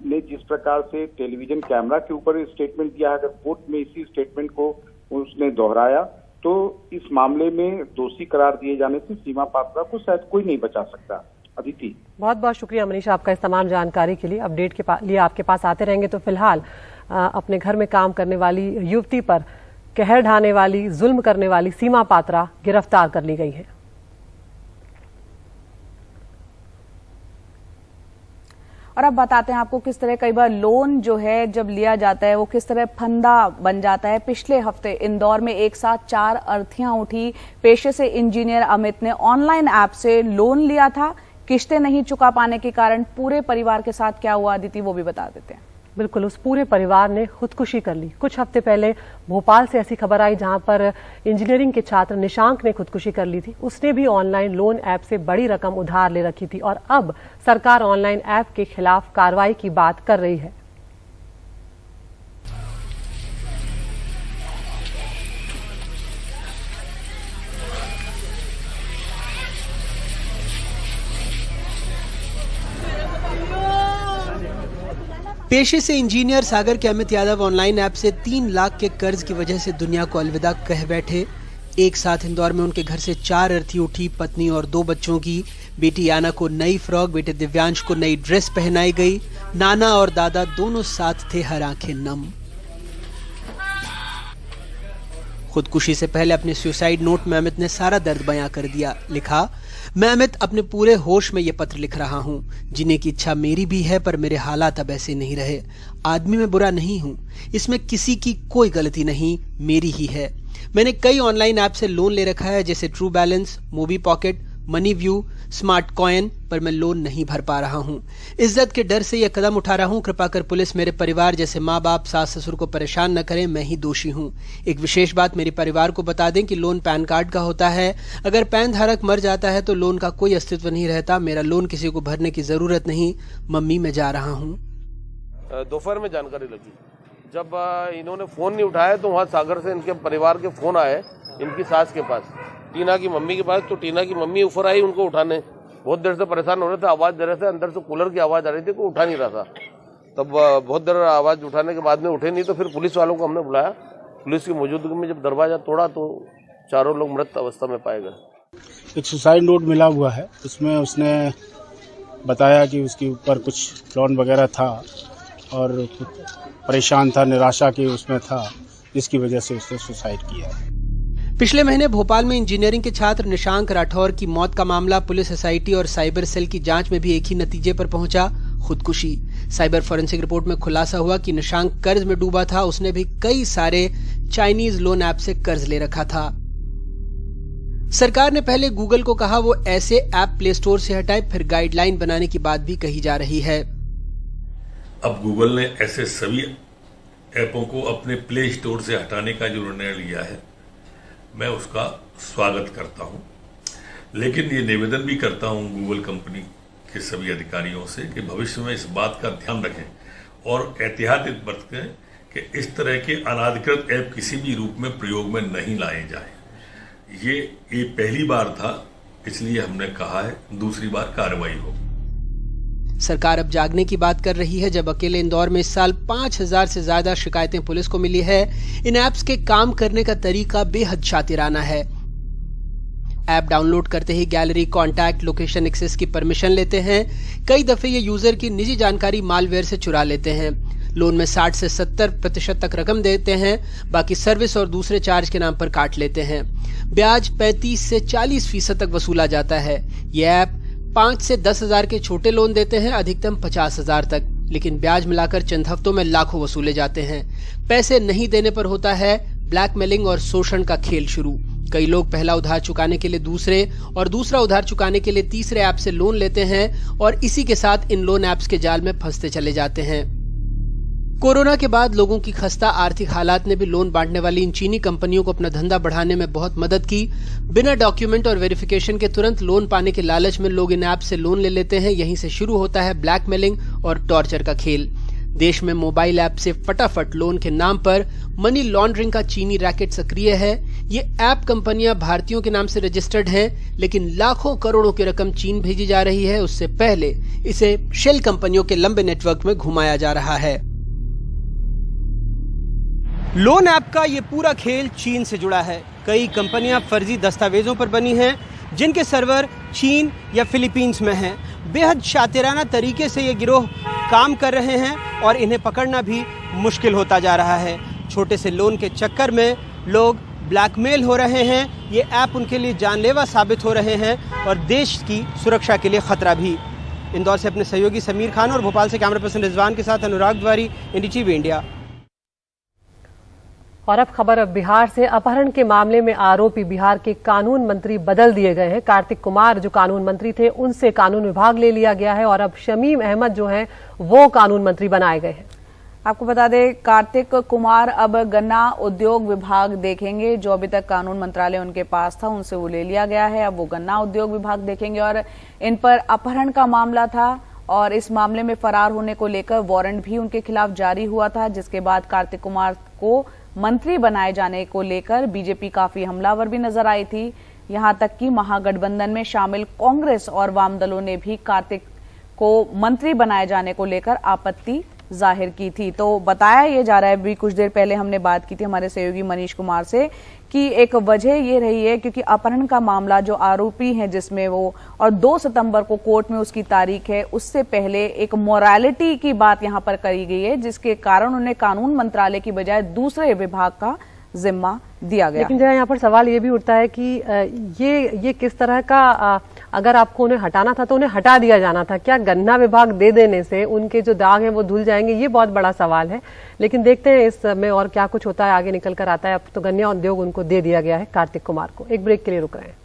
ने जिस प्रकार से टेलीविजन कैमरा के ऊपर स्टेटमेंट दिया है, अगर कोर्ट में इसी स्टेटमेंट को उसने दोहराया तो इस मामले में दोषी करार दिए जाने से सीमा पात्रा को शायद कोई नहीं बचा सकता। अदिति, बहुत बहुत शुक्रिया मनीष आपका इस तमाम जानकारी के लिए। अपडेट के लिए आपके पास आते रहेंगे। तो फिलहाल अपने घर में काम करने वाली युवती पर कहर ढाने वाली, जुल्म करने वाली सीमा पात्रा गिरफ्तार कर ली गई है। और अब बताते हैं आपको किस तरह कई बार लोन जो है जब लिया जाता है वो किस तरह फंदा बन जाता है। पिछले हफ्ते इंदौर में एक साथ 4 अर्थियां उठी। पेशे से इंजीनियर अमित ने ऑनलाइन ऐप से लोन लिया था। किश्तें नहीं चुका पाने के कारण पूरे परिवार के साथ क्या हुआ अदिति वो भी बता देते हैं। बिल्कुल, उस पूरे परिवार ने खुदकुशी कर ली। कुछ हफ्ते पहले भोपाल से ऐसी खबर आई जहां पर इंजीनियरिंग के छात्र निशांक ने खुदकुशी कर ली थी। उसने भी ऑनलाइन लोन ऐप से बड़ी रकम उधार ले रखी थी और अब सरकार ऑनलाइन ऐप के खिलाफ कार्रवाई की बात कर रही है। पेशे से इंजीनियर सागर के अमित यादव ऑनलाइन ऐप से 3 लाख के कर्ज की वजह से दुनिया को अलविदा कह बैठे। एक साथ इंदौर में उनके घर से 4 अर्थी उठी। पत्नी और 2 बच्चों की। बेटी याना को नई फ्रॉक, बेटे दिव्यांश को नई ड्रेस पहनाई गई। नाना और दादा दोनों साथ थे, हर आंखें नम। खुदकुशी से पहले अपने सुसाइड नोट में अमित ने सारा दर्द बयां कर दिया। लिखा, मैं अमित अपने पूरे होश में ये पत्र लिख रहा हूँ। जीने की इच्छा मेरी भी है पर मेरे हालात अब ऐसे नहीं रहे। आदमी में बुरा नहीं हूँ, इसमें किसी की कोई गलती नहीं, मेरी ही है। मैंने कई ऑनलाइन ऐप से लोन ले रखा है जैसे True Balance, Mobi Pocket, Money View, Smart Coin, पर मैं लोन नहीं भर पा रहा हूँ। इज्जत के डर से यह कदम उठा रहा हूँ। कृपा कर पुलिस मेरे परिवार जैसे माँ बाप, सास ससुर को परेशान न करें, मैं ही दोषी हूँ। एक विशेष बात मेरे परिवार को बता दें कि लोन पैन कार्ड का होता है। अगर पैन धारक मर जाता है तो लोन का कोई अस्तित्व नहीं रहता। मेरा लोन किसी को भरने की जरूरत नहीं। मम्मी, मैं जा रहा हूँ। दोपहर में जानकारी लगी, जब इन्होंने फोन नहीं उठाया तो वहाँ सागर से इनके परिवार के फोन आए इनकी सास के पास, टीना की मम्मी के पास। तो टीना की मम्मी ऊपर आई उनको उठाने। बहुत देर से परेशान हो रहे थे, आवाज दे रहे थे, अंदर से कूलर की आवाज आ रही थी, कोई उठा नहीं रहा था। तब बहुत देर आवाज उठाने के बाद में उठे नहीं, तो फिर पुलिस वालों को हमने बुलाया। पुलिस की मौजूदगी में जब दरवाजा तोड़ा तो चारों लोग मृत अवस्था में पाए गए। एक सुसाइड नोट मिला हुआ है, उसमें उसने बताया कि उसके ऊपर कुछ लोन वगैरह था और परेशान था, निराशा की उसमें था, जिसकी वजह से उसने सुसाइड किया। पिछले महीने भोपाल में इंजीनियरिंग के छात्र निशांक राठौर की मौत का मामला पुलिस एसआईटी और साइबर सेल की जांच में भी एक ही नतीजे पर पहुंचा, खुदकुशी। साइबर फॉरेंसिक रिपोर्ट में खुलासा हुआ कि निशांक कर्ज में डूबा था। उसने भी कई सारे चाइनीज लोन ऐप से कर्ज ले रखा था। सरकार ने पहले गूगल को कहा वो ऐसे ऐप प्ले स्टोर से हटाए, फिर गाइडलाइन बनाने की बात भी कही जा रही है। अब गूगल ने ऐसे सभी ऐपों को अपने प्ले स्टोर से हटाने का जो निर्णय लिया है, मैं उसका स्वागत करता हूं। लेकिन ये निवेदन भी करता हूं गूगल कंपनी के सभी अधिकारियों से कि भविष्य में इस बात का ध्यान रखें और एहतियात बरतें कि इस तरह के अनाधिकृत ऐप किसी भी रूप में प्रयोग में नहीं लाए जाए। ये पहली बार था, इसलिए हमने कहा है दूसरी बार कार्रवाई हो। सरकार अब जागने की बात कर रही है। जब अकेले इंदौर में इस साल 5000 से ज्यादा शिकायतें पुलिस को मिली है। इन ऐप्स के काम करने का तरीका बेहद शातिराना है। ऐप डाउनलोड करते ही गैलरी, कॉन्टैक्ट, लोकेशन एक्सेस की परमिशन लेते हैं। कई दफे ये यूजर की निजी जानकारी मालवेयर से चुरा लेते हैं। लोन में 60 से 70% तक रकम देते हैं, बाकी सर्विस और दूसरे चार्ज के नाम पर काट लेते हैं। ब्याज 35 से 40% तक वसूला जाता है। ये ऐप 5 से 10 हजार के छोटे लोन देते हैं, अधिकतम 50 हजार तक, लेकिन ब्याज मिलाकर चंद हफ्तों में लाखों वसूले जाते हैं। पैसे नहीं देने पर होता है ब्लैकमेलिंग और शोषण का खेल शुरू। कई लोग पहला उधार चुकाने के लिए दूसरे और दूसरा उधार चुकाने के लिए तीसरे ऐप से लोन लेते हैं और इसी के साथ इन लोन ऐप्स के जाल में फंसते चले जाते हैं। कोरोना के बाद लोगों की खस्ता आर्थिक हालात ने भी लोन बांटने वाली इन चीनी कंपनियों को अपना धंधा बढ़ाने में बहुत मदद की। बिना डॉक्यूमेंट और वेरिफिकेशन के तुरंत लोन पाने के लालच में लोग इन ऐप से लोन ले लेते हैं। यहीं से शुरू होता है ब्लैकमेलिंग और टॉर्चर का खेल। देश में मोबाइल ऐप से फटाफट लोन के नाम पर मनी लॉन्ड्रिंग का चीनी रैकेट सक्रिय है। ये ऐप कंपनियां भारतीयों के नाम से रजिस्टर्ड हैं, लेकिन लाखों करोड़ों की रकम चीन भेजी जा रही है। उससे पहले इसे शेल कंपनियों के लंबे नेटवर्क में घुमाया जा रहा है। लोन ऐप का ये पूरा खेल चीन से जुड़ा है। कई कंपनियां फर्जी दस्तावेजों पर बनी हैं, जिनके सर्वर चीन या फिलीपींस में हैं। बेहद शातिराना तरीके से ये गिरोह काम कर रहे हैं और इन्हें पकड़ना भी मुश्किल होता जा रहा है। छोटे से लोन के चक्कर में लोग ब्लैकमेल हो रहे हैं। ये ऐप उनके लिए जानलेवा साबित हो रहे हैं और देश की सुरक्षा के लिए खतरा भी। इंदौर से अपने सहयोगी समीर खान और भोपाल से कैमरा पर्सन रिजवान के साथ अनुराग द्वारी, NDTV इंडिया। और अब खबर बिहार से। अपहरण के मामले में आरोपी बिहार के कानून मंत्री बदल दिए गए हैं। कार्तिक कुमार जो कानून मंत्री थे उनसे कानून विभाग ले लिया गया है और अब शमीम अहमद जो हैं वो कानून मंत्री बनाए गए हैं। आपको बता दें, कार्तिक कुमार अब गन्ना उद्योग विभाग देखेंगे। जो अभी तक कानून मंत्रालय उनके पास था उनसे वो ले लिया गया है, अब वो गन्ना उद्योग विभाग देखेंगे। और इन पर अपहरण का मामला था और इस मामले में फरार होने को लेकर वारंट भी उनके खिलाफ जारी हुआ था, जिसके बाद कार्तिक कुमार को मंत्री बनाए जाने को लेकर बीजेपी काफी हमलावर भी नजर आई थी। यहां तक कि महागठबंधन में शामिल कांग्रेस और वाम दलों ने भी कार्तिक को मंत्री बनाए जाने को लेकर आपत्ति जाहिर की थी। तो बताया ये जा रहा है, अभी कुछ देर पहले हमने बात की थी हमारे सहयोगी मनीष कुमार से, कि एक वजह ये रही है क्योंकि अपहरण का मामला जो आरोपी हैं जिसमें वो, और 2 सितंबर को कोर्ट में उसकी तारीख है, उससे पहले एक मोरालिटी की बात यहां पर करी गई है, जिसके कारण उन्हें कानून मंत्रालय की बजाय दूसरे विभाग का जिम्मा दिया गया। लेकिन जरा यहाँ पर सवाल ये भी उठता है कि ये किस तरह का, अगर आपको उन्हें हटाना था तो उन्हें हटा दिया जाना था। क्या गन्ना विभाग दे देने से उनके जो दाग हैं वो धुल जाएंगे? ये बहुत बड़ा सवाल है। लेकिन देखते हैं इसमें और क्या कुछ होता है, आगे निकल कर आता है। अब तो गन्ना उद्योग उनको दे दिया गया है, कार्तिक कुमार को। एक ब्रेक के लिए रुक रहे हैं।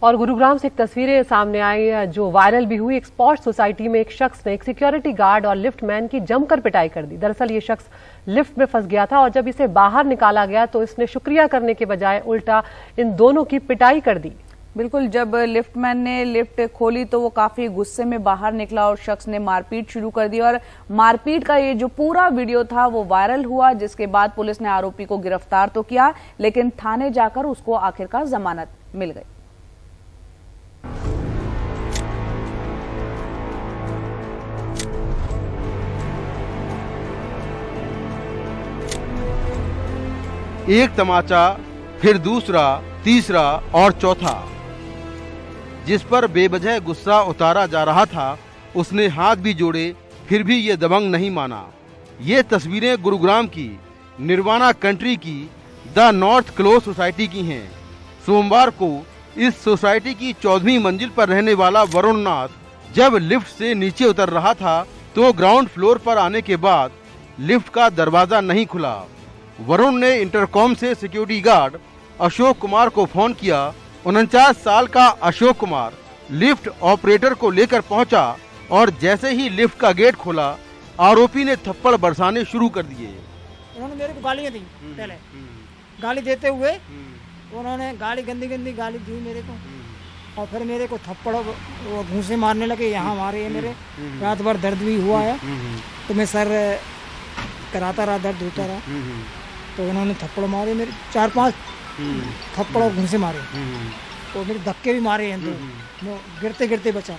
और गुरुग्राम से एक तस्वीरें सामने आई जो वायरल भी हुई। एक स्पोर्ट्स सोसाइटी में एक शख्स ने एक सिक्योरिटी गार्ड और लिफ्ट मैन की जमकर पिटाई कर दी। दरअसल ये शख्स लिफ्ट में फंस गया था और जब इसे बाहर निकाला गया तो इसने शुक्रिया करने के बजाय उल्टा इन दोनों की पिटाई कर दी। बिल्कुल, जब लिफ्टमैन ने लिफ्ट खोली तो वो काफी गुस्से में बाहर निकला और शख्स ने मारपीट शुरू कर दी और मारपीट का ये जो पूरा वीडियो था वो वायरल हुआ, जिसके बाद पुलिस ने आरोपी को गिरफ्तार तो किया लेकिन थाने जाकर उसको आखिरकार जमानत मिल गई। एक तमाचा, फिर दूसरा, तीसरा और चौथा। जिस पर बेवजह गुस्सा उतारा जा रहा था उसने हाथ भी जोड़े, फिर भी ये दबंग नहीं माना। ये तस्वीरें गुरुग्राम की निर्वाणा कंट्री की द नॉर्थ क्लोज सोसाइटी की हैं। सोमवार को इस सोसाइटी की 14वीं मंजिल पर रहने वाला वरुण नाथ जब लिफ्ट से नीचे उतर रहा था तो ग्राउंड फ्लोर पर आने के बाद लिफ्ट का दरवाजा नहीं खुला। वरुण ने इंटरकॉम से सिक्योरिटी गार्ड अशोक कुमार को फोन किया। 49 साल का अशोक कुमार लिफ्ट ऑपरेटर को लेकर पहुंचा और जैसे ही लिफ्ट का गेट खोला आरोपी ने थप्पड़ बरसाने शुरू कर दिए। उन्होंने मेरे को गालियां दी, पहले गाली देते हुए उन्होंने गाली गंदी गाली दी मेरे को और फिर मेरे को थप्पड़ वो घूंसे मारने लगे। यहाँ मारे है मेरे, रात भर दर्द भी हुआ है तो मैं सर कराता रहा, दर्द होता रहा तो उन्होंने थप्पड़ मारे मेरे, 4-5 थप्पड़ और घूंसे मारे और मेरे धक्के भी मारे हैं तो गिरते गिरते बचा।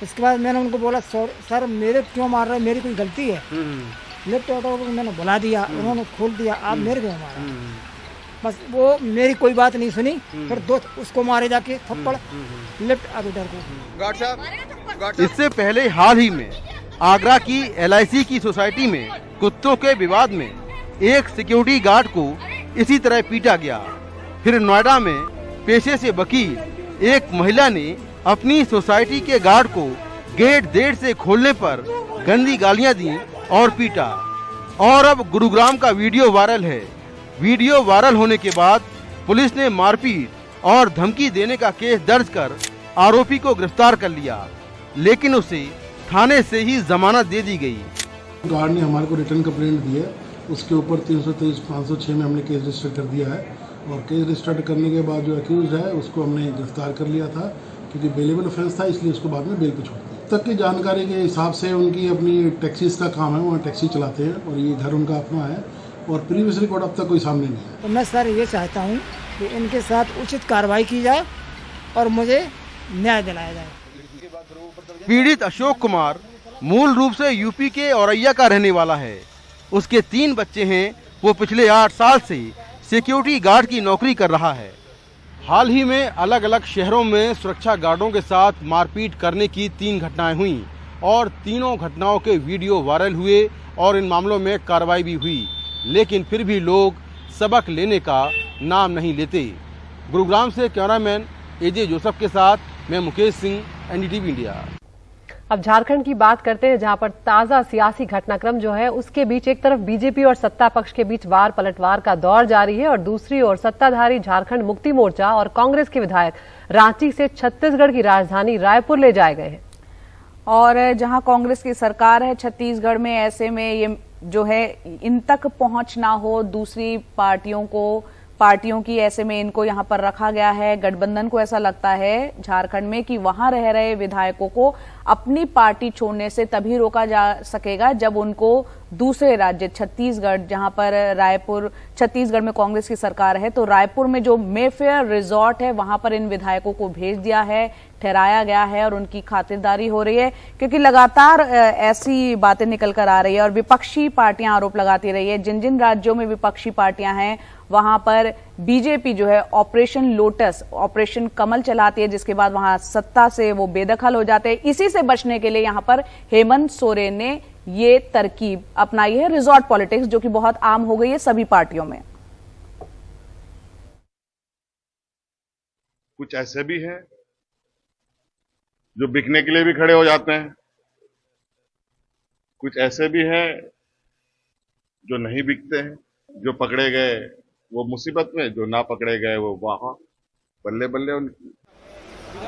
इसके बाद मैंने उनको बोला सर मेरे क्यों मार रहे, मेरी कोई गलती है? लिफ्ट ऑटो को मैंने बुला दिया, उन्होंने खोल दिया, आप मेरे क्यों मारा? बस वो मेरी कोई बात नहीं सुनी, फिर 2 उसको मारे जाके थप्पड़ लिफ्ट ऑपरेटर को। इससे पहले हाल ही में आगरा की LIC की सोसाइटी में कुत्तों के विवाद में एक सिक्योरिटी गार्ड को इसी तरह पीटा गया। फिर नोएडा में पेशे से वकील एक महिला ने अपनी सोसाइटी के गार्ड को गेट देर से खोलने पर गंदी गालियां दी और पीटा। और अब गुरुग्राम का वीडियो वायरल है। वीडियो वायरल होने के बाद पुलिस ने मारपीट और धमकी देने का केस दर्ज कर आरोपी को गिरफ्तार कर लिया, लेकिन उसे थाने से ही जमानत दे दी गई। गार्ड ने हमारे को रिटर्न कंप्लेंट दी है, उसके ऊपर 323-506 में हमने केस रजिस्टर कर दिया है और केस रजिस्टर करने के बाद जो अक्यूज है उसको हमने गिरफ्तार कर लिया था क्योंकि बेलेबल ऑफेंस था, इसलिए उसको बाद में बेल पे छोड़ दिया। तक की जानकारी के हिसाब से उनकी अपनी टैक्सीज का काम है, वो टैक्सी चलाते हैं और ये घर उनका अपना है और प्रीवियस रिकॉर्ड अब तक कोई सामने नहीं है। तो मैं सर ये चाहता हूँ कि इनके साथ उचित कार्रवाई की जाए और मुझे न्याय दिलाया जाए। पीड़ित अशोक कुमार मूल रूप से यूपी के औरैया का रहने वाला है। उसके 3 बच्चे हैं। वो पिछले 8 साल से सिक्योरिटी गार्ड की नौकरी कर रहा है। हाल ही में अलग अलग शहरों में सुरक्षा गार्डों के साथ मारपीट करने की 3 घटनाएं हुई और तीनों घटनाओं के वीडियो वायरल हुए और इन मामलों में कार्रवाई भी हुई, लेकिन फिर भी लोग सबक लेने का नाम नहीं लेते। गुरुग्राम से कैमरामैन एजे जोसेफ के साथ मैं मुकेश सिंह, एनडीटीवी इंडिया। अब झारखंड की बात करते हैं, जहां पर ताजा सियासी घटनाक्रम जो है उसके बीच एक तरफ बीजेपी और सत्ता पक्ष के बीच वार पलटवार का दौर जारी है और दूसरी ओर सत्ताधारी झारखंड मुक्ति मोर्चा और कांग्रेस के विधायक रांची से छत्तीसगढ़ की राजधानी रायपुर ले जाए गए हैं। और जहां कांग्रेस की सरकार है छत्तीसगढ़ में, ऐसे में ये जो है इन तक पहुंच ना हो दूसरी पार्टियों की, ऐसे में इनको यहां पर रखा गया है। गठबंधन को ऐसा लगता है झारखंड में कि वहां रह रहे विधायकों को अपनी पार्टी छोड़ने से तभी रोका जा सकेगा जब उनको दूसरे राज्य छत्तीसगढ़, जहां पर रायपुर, छत्तीसगढ़ में कांग्रेस की सरकार है तो रायपुर में जो मेफेयर रिजॉर्ट है वहां पर इन विधायकों को भेज दिया है, ठहराया गया है और उनकी खातिरदारी हो रही है, क्योंकि लगातार ऐसी बातें निकल कर आ रही है और विपक्षी पार्टियां आरोप लगाती रही है। जिन जिन राज्यों में विपक्षी पार्टियां हैं वहां पर बीजेपी जो है ऑपरेशन लोटस, ऑपरेशन कमल चलाती है, जिसके बाद वहां सत्ता से वो बेदखल हो जाते हैं। इसी से बचने के लिए यहां पर हेमंत सोरेन ने ये तरकीब अपनाई है, रिजॉर्ट पॉलिटिक्स, जो कि बहुत आम हो गई है सभी पार्टियों में। कुछ ऐसे भी हैं जो बिकने के लिए भी खड़े हो जाते हैं, कुछ ऐसे भी हैं जो नहीं बिकते हैं, जो पकड़े गए वो मुसीबत में, जो ना पकड़े गए वो वहां बल्ले बल्ले उनकी।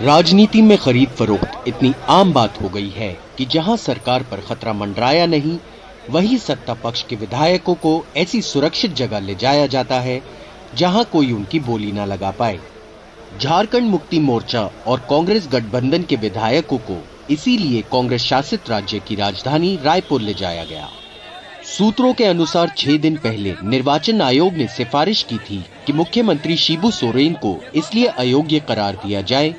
राजनीति में खरीद फरोख्त इतनी आम बात हो गई है कि जहां सरकार पर खतरा मंडराया नहीं, वहीं सत्ता पक्ष के विधायकों को ऐसी सुरक्षित जगह ले जाया जाता है जहां कोई उनकी बोली ना लगा पाए। झारखंड मुक्ति मोर्चा और कांग्रेस गठबंधन के विधायकों को इसीलिए कांग्रेस शासित राज्य की राजधानी रायपुर ले जाया गया। सूत्रों के अनुसार 6 दिन पहले निर्वाचन आयोग ने सिफारिश की थी कि मुख्यमंत्री शिबू सोरेन को इसलिए अयोग्य करार दिया जाए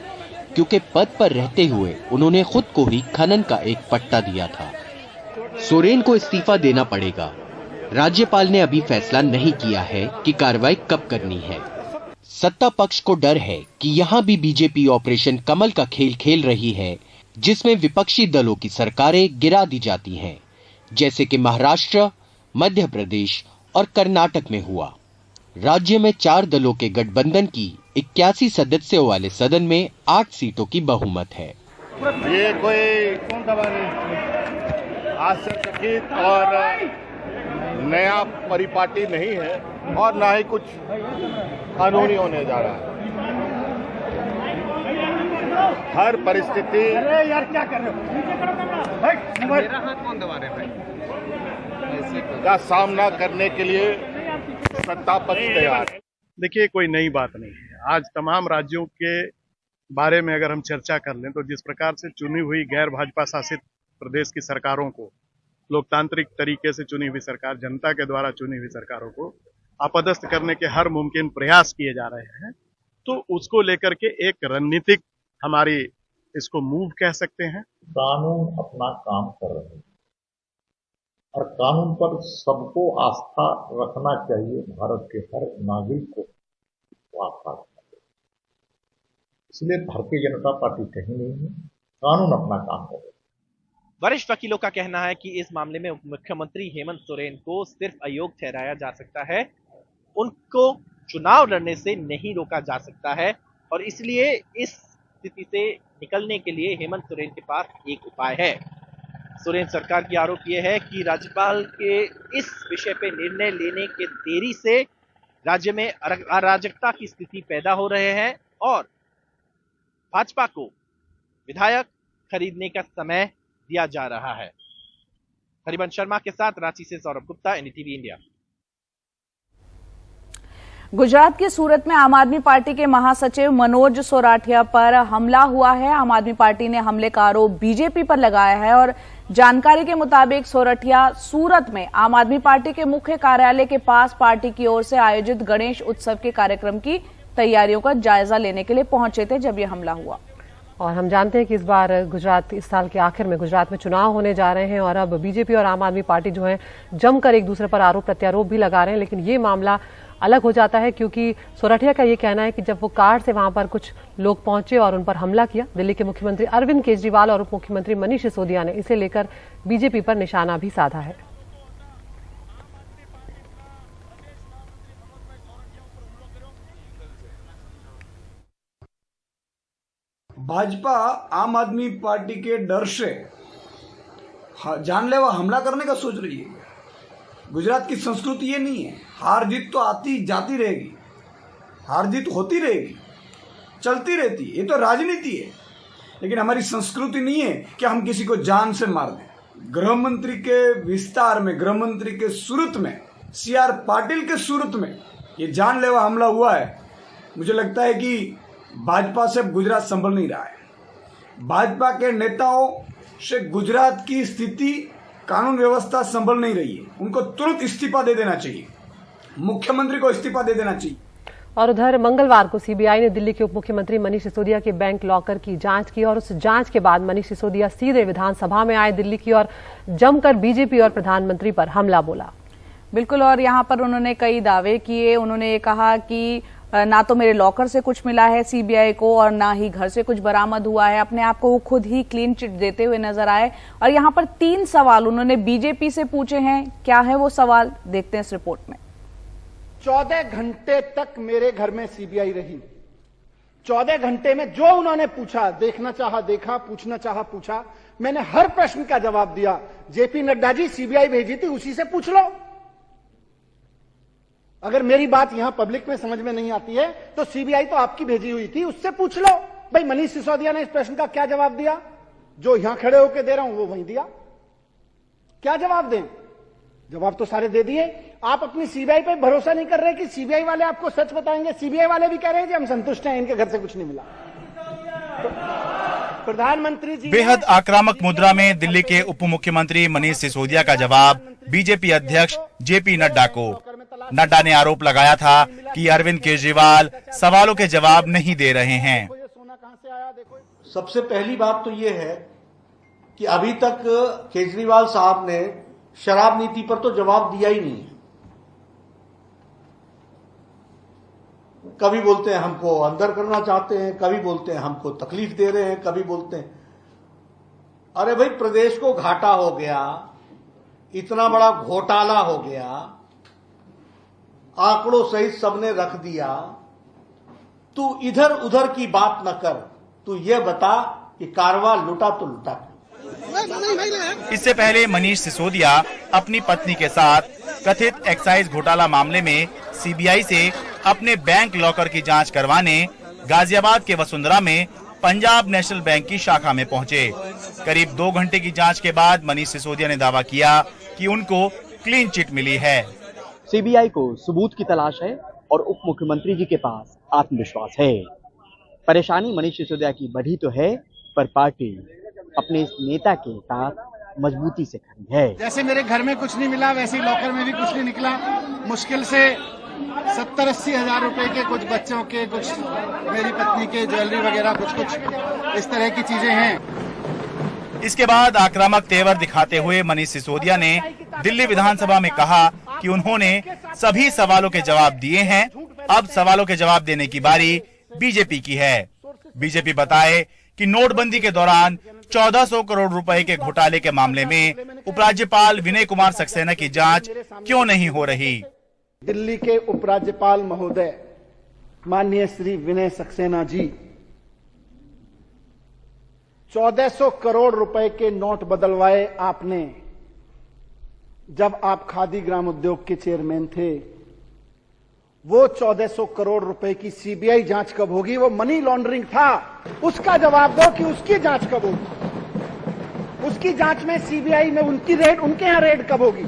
क्योंकि पद पर रहते हुए उन्होंने खुद को ही खनन का एक पट्टा दिया था। सोरेन को इस्तीफा देना पड़ेगा। राज्यपाल ने अभी फैसला नहीं किया है कि कार्रवाई कब करनी है। सत्ता पक्ष को डर है कि यहाँ भी बीजेपी ऑपरेशन कमल का खेल खेल रही है, जिसमें विपक्षी दलों की सरकारें गिरा दी जाती हैं, जैसे कि महाराष्ट्र, मध्य प्रदेश और कर्नाटक में हुआ। राज्य में 4 दलों के गठबंधन की 81 सदस्यों वाले सदन में 8 सीटों की बहुमत है। ये कोई आश्चर्यचकित और नया परिपाटी नहीं है और ना ही कुछ कानूनी होने जा रहा है। हर परिस्थिति मेरा हाथ कौन दबा रहे भाई का सामना करने के लिए सत्ता पक्ष तैयार है। देखिए, कोई नई बात नहीं है। आज तमाम राज्यों के बारे में अगर हम चर्चा कर लें तो जिस प्रकार से चुनी हुई गैर भाजपा शासित प्रदेश की सरकारों को, लोकतांत्रिक तरीके से चुनी हुई सरकार, जनता के द्वारा चुनी हुई सरकारों को अपदस्थ करने के हर मुमकिन प्रयास किए जा रहे हैं, तो उसको लेकर के एक रणनीतिक हमारी इसको मूव कह सकते हैं। कानून अपना काम कर रहे हैं और कानून पर सबको आस्था रखना चाहिए। भारत के हर नागरिक को आस्था रखना चाहिए। इसलिए भारतीय जनता पार्टी कहीं नहीं है, कानून अपना काम कर रहे हैं। वरिष्ठ वकीलों का कहना है कि इस मामले में मुख्यमंत्री हेमंत सोरेन को सिर्फ अयोग्य ठहराया जा सकता है, उनको चुनाव लड़ने से नहीं रोका जा सकता है और इसलिए इस स्थिति से निकलने के लिए हेमंत सोरेन के पास एक उपाय है। सोरेन सरकार की आरोप यह है कि राज्यपाल के इस विषय पे निर्णय लेने के देरी से राज्य में अराजकता की स्थिति पैदा हो रहे हैं और भाजपा को विधायक खरीदने का समय दिया जा रहा है। हरिवंश शर्मा के साथ रांची से सौरभ गुप्ता, एनडीटीवी इंडिया। गुजरात के सूरत में आम आदमी पार्टी के महासचिव मनोज सोराठिया पर हमला हुआ है। आम आदमी पार्टी ने हमले का आरोप बीजेपी पर लगाया है और जानकारी के मुताबिक सोराठिया सूरत में आम आदमी पार्टी के मुख्य कार्यालय के पास पार्टी की ओर से आयोजित गणेश उत्सव के कार्यक्रम की तैयारियों का जायजा लेने के लिए पहुंचे थे जब यह हमला हुआ। और हम जानते हैं कि इस बार गुजरात, इस साल के आखिर में गुजरात में चुनाव होने जा रहे हैं और अब बीजेपी और आम आदमी पार्टी जो है जमकर एक दूसरे पर आरोप प्रत्यारोप भी लगा रहे हैं, लेकिन ये मामला अलग हो जाता है, क्योंकि सोरठिया का ये कहना है कि जब वो कार से वहां पर कुछ लोग पहुंचे और उन पर हमला किया, दिल्ली के मुख्यमंत्री अरविंद केजरीवाल और उप मुख्यमंत्री मनीष सिसोदिया ने इसे लेकर बीजेपी पर निशाना भी साधा है। भाजपा आम आदमी पार्टी के डर से जानलेवा हमला करने का सोच रही है। गुजरात की संस्कृति ये नहीं है। हार जीत तो आती जाती रहेगी, हार जीत होती रहेगी, चलती रहती है, ये तो राजनीति है। लेकिन हमारी संस्कृति नहीं है कि हम किसी को जान से मार दें। गृह मंत्री के विस्तार में, गृह मंत्री के सूरत में, CR पाटिल के सूरत में ये जानलेवा हमला हुआ है। मुझे लगता है कि भाजपा से गुजरात संभल नहीं रहा है। भाजपा के नेताओं से गुजरात की स्थिति, कानून व्यवस्था संभल नहीं रही है। उनको तुरंत इस्तीफा दे देना चाहिए, मुख्यमंत्री को इस्तीफा दे देना चाहिए। और उधर मंगलवार को सीबीआई ने दिल्ली के उप मुख्यमंत्री मनीष सिसोदिया के बैंक लॉकर की जांच की और उस जांच के बाद मनीष सिसोदिया सीधे विधानसभा में आए दिल्ली की और जमकर बीजेपी और प्रधानमंत्री पर हमला बोला। बिल्कुल, और यहाँ पर उन्होंने कई दावे किए। उन्होंने ये कहा कि ना तो मेरे लॉकर से कुछ मिला है सीबीआई को और ना ही घर से कुछ बरामद हुआ है। अपने आप को वो खुद ही क्लीन चिट देते हुए नजर आए। और यहाँ पर 3 सवाल उन्होंने बीजेपी से पूछे हैं। क्या है वो सवाल, देखते हैं इस रिपोर्ट में। 14 घंटे तक मेरे घर में सीबीआई रही। 14 घंटे में जो उन्होंने पूछा, देखना चाहा देखा, पूछना चाहा पूछा, मैंने हर प्रश्न का जवाब दिया। जेपी नड्डा जी सीबीआई भेजी थी, उसी से पूछ लो। अगर मेरी बात यहां पब्लिक में समझ में नहीं आती है तो सीबीआई तो आपकी भेजी हुई थी, उससे पूछ लो। भाई मनीष सिसोदिया ने इस प्रश्न का क्या जवाब दिया? जो यहां खड़े होकर दे रहा हूं वो वहीं दिया। क्या जवाब दें? जवाब तो सारे दे दिए। आप अपनी सीबीआई पे भरोसा नहीं कर रहे कि सीबीआई वाले आपको सच बताएंगे। सीबीआई वाले भी कह रहे हैं कि हम संतुष्ट हैं, इनके घर से कुछ नहीं मिला। तो प्रधानमंत्री जी बेहद आक्रामक मुद्रा में दिल्ली के उप मुख्यमंत्री मनीष सिसोदिया का जवाब बीजेपी अध्यक्ष जेपी नड्डा को। नड्डा ने आरोप लगाया था कि अरविंद केजरीवाल सवालों के जवाब नहीं दे रहे हैं। सबसे पहली बात तो ये है कि अभी तक केजरीवाल साहब ने शराब नीति पर तो जवाब दिया ही नहीं है। कभी बोलते हैं हमको अंदर करना चाहते हैं, कभी बोलते हैं हमको तकलीफ दे रहे हैं, कभी बोलते हैं अरे भाई प्रदेश को घाटा हो गया, इतना बड़ा घोटाला हो गया, आंकड़ों सहित सबने रख दिया। तू इधर उधर की बात न कर, तू ये बता कि कारवा लुटा तो लुटा। इससे पहले मनीष सिसोदिया अपनी पत्नी के साथ कथित एक्साइज घोटाला मामले में सीबीआई से अपने बैंक लॉकर की जांच करवाने गाजियाबाद के वसुंधरा में पंजाब नेशनल बैंक की शाखा में पहुंचे। करीब 2 घंटे की जांच के बाद मनीष सिसोदिया ने दावा किया कि उनको क्लीन चिट मिली है। सीबीआई को सबूत की तलाश है और उप मुख्यमंत्री जी के पास आत्मविश्वास है। परेशानी मनीष सिसोदिया की बढ़ी तो है, पर पार्टी अपने इस नेता के साथ मजबूती से खड़ी है। जैसे मेरे घर में कुछ नहीं मिला, वैसे ही लॉकर में भी कुछ नहीं निकला। मुश्किल से 70-80 हजार रुपए के कुछ बच्चों के, कुछ मेरी पत्नी के ज्वेलरी वगैरह, कुछ इस तरह की चीजें हैं। इसके बाद आक्रामक तेवर दिखाते हुए मनीष सिसोदिया ने दिल्ली विधानसभा में कहा कि उन्होंने सभी सवालों के जवाब दिए हैं, अब सवालों के जवाब देने की बारी बीजेपी की है। बीजेपी बताए कि नोटबंदी के दौरान 1400 करोड़ रुपए के घोटाले के मामले में उपराज्यपाल विनय कुमार सक्सेना की जांच क्यों नहीं हो रही। दिल्ली के उपराज्यपाल महोदय माननीय श्री विनय सक्सेना जी, 1400 करोड़ रुपए के नोट बदलवाए आपने जब आप खादी ग्राम उद्योग के चेयरमैन थे। वो 1400 करोड़ रुपए की सीबीआई जांच कब होगी? वो मनी लॉन्ड्रिंग था, उसका जवाब दो कि उसकी जांच कब होगी? उसकी जांच में सीबीआई में उनकी रेड, उनके यहाँ रेड कब होगी?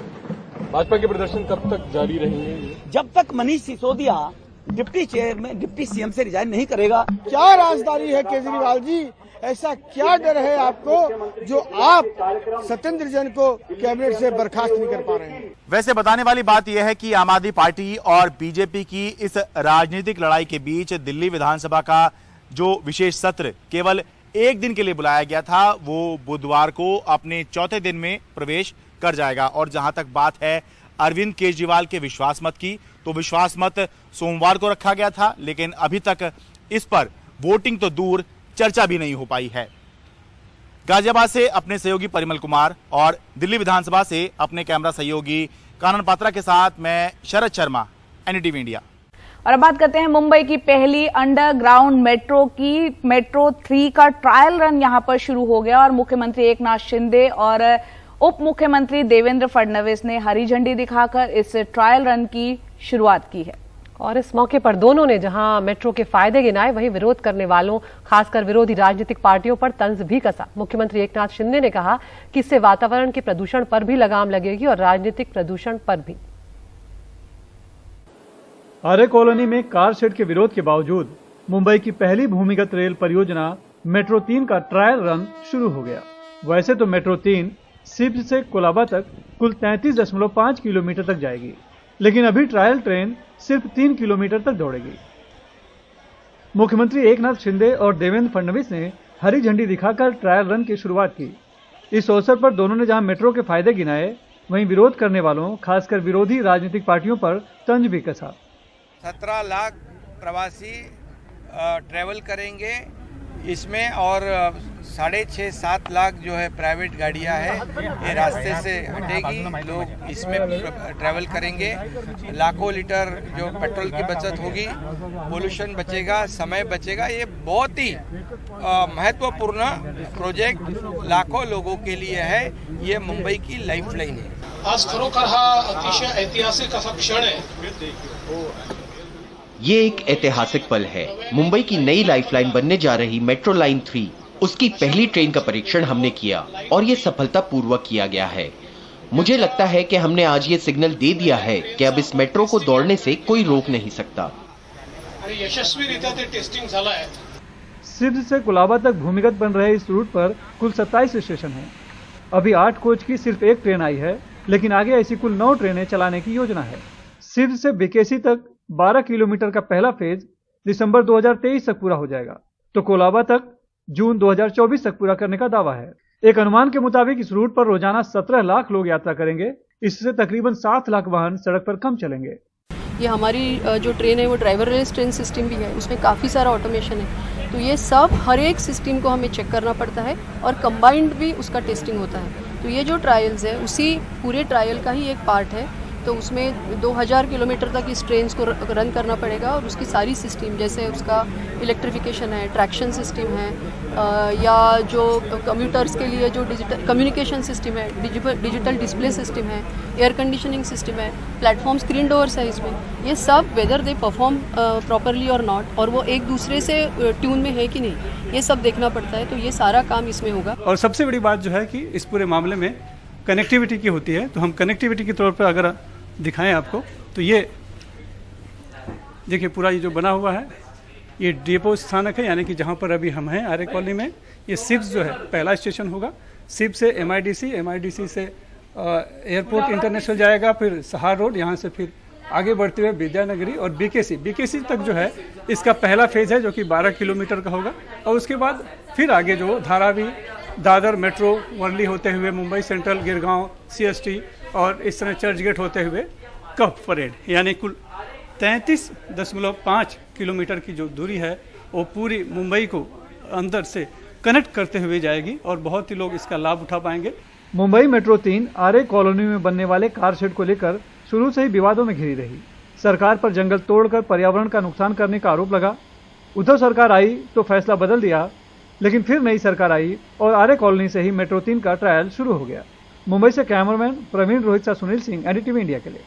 भाजपा के प्रदर्शन कब तक जारी रहेंगे? जब तक Manish Sisodia deputy chairman, deputy CM से रिजाइन नहीं करेगा। क्या राजदारी है केजरीवाल जी? ऐसा क्या डर है आपको जो आप सत्येंद्र जैन को कैबिनेट से बर्खास्त नहीं कर पा रहे हैं? वैसे बताने वाली बात यह है कि आम आदमी पार्टी और बीजेपी की इस राजनीतिक लड़ाई के बीच दिल्ली विधानसभा का जो विशेष सत्र केवल 1 दिन के लिए बुलाया गया था, वो बुधवार को अपने 4थे दिन में प्रवेश कर जाएगा। और जहां तक बात है अरविंद केजरीवाल के विश्वास मत की, तो विश्वास मत सोमवार को रखा गया था, लेकिन अभी तक इस पर वोटिंग तो दूर चर्चा भी नहीं हो पाई है। गाजियाबाद से अपने सहयोगी परिमल कुमार और दिल्ली विधानसभा से अपने कैमरा सहयोगी कानन पात्रा के साथ मैं शरद शर्मा, एनडीटीवी इंडिया। और अब बात करते हैं मुंबई की पहली अंडरग्राउंड मेट्रो की। मेट्रो 3 का ट्रायल रन यहां पर शुरू हो गया और मुख्यमंत्री एकनाथ शिंदे और उप मुख्यमंत्री देवेंद्र फडणवीस ने हरी झंडी दिखाकर इस ट्रायल रन की शुरुआत की है। और इस मौके पर दोनों ने जहां मेट्रो के फायदे गिनाए, वहीं विरोध करने वालों, खासकर विरोधी राजनीतिक पार्टियों पर तंज भी कसा। मुख्यमंत्री एकनाथ शिंदे ने कहा कि इससे वातावरण के प्रदूषण पर भी लगाम लगेगी और राजनीतिक प्रदूषण पर भी। आर्य कॉलोनी में कार शेड के विरोध के बावजूद मुंबई की पहली भूमिगत रेल परियोजना मेट्रो 3 का ट्रायल रन शुरू हो गया। वैसे तो मेट्रो 3 सिब्ज से कोलाबा तक कुल 33.5 किलोमीटर तक जाएगी, लेकिन अभी ट्रायल ट्रेन सिर्फ 3 किलोमीटर तक दौड़ेगी। मुख्यमंत्री एकनाथ शिंदे और देवेंद्र फडणवीस ने हरी झंडी दिखाकर ट्रायल रन की शुरुआत की। इस अवसर पर दोनों ने जहां मेट्रो के फायदे गिनाए, वहीं विरोध करने वालों, खासकर विरोधी राजनीतिक पार्टियों पर तंज भी कसा। 17 लाख प्रवासी ट्रैवल करेंगे इसमें, और 6.5-7 लाख जो है प्राइवेट गाड़ियां हैं, ये रास्ते से हटेगी, लोग इसमें ट्रैवल करेंगे। लाखों लीटर जो पेट्रोल की बचत होगी, पोल्यूशन बचेगा, समय बचेगा। ये बहुत ही महत्वपूर्ण प्रोजेक्ट लाखों लोगों के लिए है। ये मुंबई की लाइफलाइन है। आज खरोखर हा अतिशय ऐतिहासिक असा क्षण है। ये एक ऐतिहासिक पल है। मुंबई की नई लाइफलाइन बनने जा रही मेट्रो लाइन 3, उसकी पहली ट्रेन का परीक्षण हमने किया और ये सफलतापूर्वक किया गया है। मुझे लगता है कि हमने आज ये सिग्नल दे दिया है कि अब इस मेट्रो को दौड़ने से कोई रोक नहीं सकता। यशस्वीरित्या ते टेस्टिंग झालं आहे। सिब्ज से कोलाबा तक भूमिगत बन रहे इस रूट पर कुल 27 स्टेशन हैं। अभी 8 कोच की सिर्फ एक ट्रेन आई है, लेकिन आगे ऐसी कुल 9 ट्रेनें चलाने की योजना है। सिब्ज से बीकेसी तक 12 किलोमीटर का पहला फेज दिसंबर 2023 तक पूरा हो जाएगा, तो कोलाबा तक जून 2024 तक पूरा करने का दावा है। एक अनुमान के मुताबिक इस रूट पर रोजाना 17 लाख लोग यात्रा करेंगे। इससे तकरीबन 7 लाख वाहन सड़क पर कम चलेंगे। ये हमारी जो ट्रेन है वो ड्राइवरलेस ट्रेन सिस्टम भी है, उसमें काफ़ी सारा ऑटोमेशन है। तो ये सब हर एक सिस्टम को हमें चेक करना पड़ता है और कंबाइंड भी उसका टेस्टिंग होता है। तो ये जो ट्रायल्स है उसी पूरे ट्रायल का ही एक पार्ट है। तो उसमें 2000 किलोमीटर तक इस ट्रेन को रन करना पड़ेगा और उसकी सारी सिस्टम, जैसे उसका इलेक्ट्रिफिकेशन है, ट्रैक्शन सिस्टम है, या जो कम्यूटर्स के लिए जो डिजिटल कम्युनिकेशन सिस्टम है, डिजिटल डिस्प्ले सिस्टम है, एयर कंडीशनिंग सिस्टम है, प्लेटफॉर्म स्क्रीन डोर्स है इसमें, ये सब वेदर दे परफॉर्म प्रॉपरली और नॉट, और वो एक दूसरे से ट्यून में है कि नहीं, ये सब देखना पड़ता है। तो ये सारा काम इसमें होगा। और सबसे बड़ी बात जो है कि इस पूरे मामले में कनेक्टिविटी की होती है। तो हम कनेक्टिविटी के तौर पर अगर दिखाएं आपको, तो ये देखिए पूरा ये जो बना हुआ है, ये डिपो स्थानक है, यानी कि जहाँ पर अभी हम हैं आर्य कॉलोनी में। ये सिब्स जो है पहला स्टेशन होगा। सिब्स से एमआईडीसी से एयरपोर्ट इंटरनेशनल जाएगा, फिर सहार रोड, यहाँ से फिर आगे बढ़ते हुए विद्यानगरी और बीकेसी तक जो है इसका पहला फेज है, जो कि 12 किलोमीटर का होगा। और उसके बाद फिर आगे जो धारावी, दादर मेट्रो, वर्ली होते हुए मुंबई सेंट्रल, गिरगांव, सीएसटी और इस तरह चर्च गेट होते हुए कफ परेड, यानी कुल 33.5 किलोमीटर की जो दूरी है वो पूरी मुंबई को अंदर से कनेक्ट करते हुए जाएगी और बहुत ही लोग इसका लाभ उठा पाएंगे। मुंबई मेट्रो 3 आर्य कॉलोनी में बनने वाले कार शेड को लेकर शुरू से ही विवादों में घिरी रही। सरकार पर जंगल तोड़कर पर्यावरण का नुकसान करने का आरोप लगा। उद्धव सरकार आई तो फैसला बदल दिया, लेकिन फिर नई सरकार आई और आर्य कॉलोनी से ही मेट्रो 3 का ट्रायल शुरू हो गया। मुंबई से कैमरामैन प्रवीण रोहित सा सुनील सिंह, एनडीटीवी इंडिया के लिए।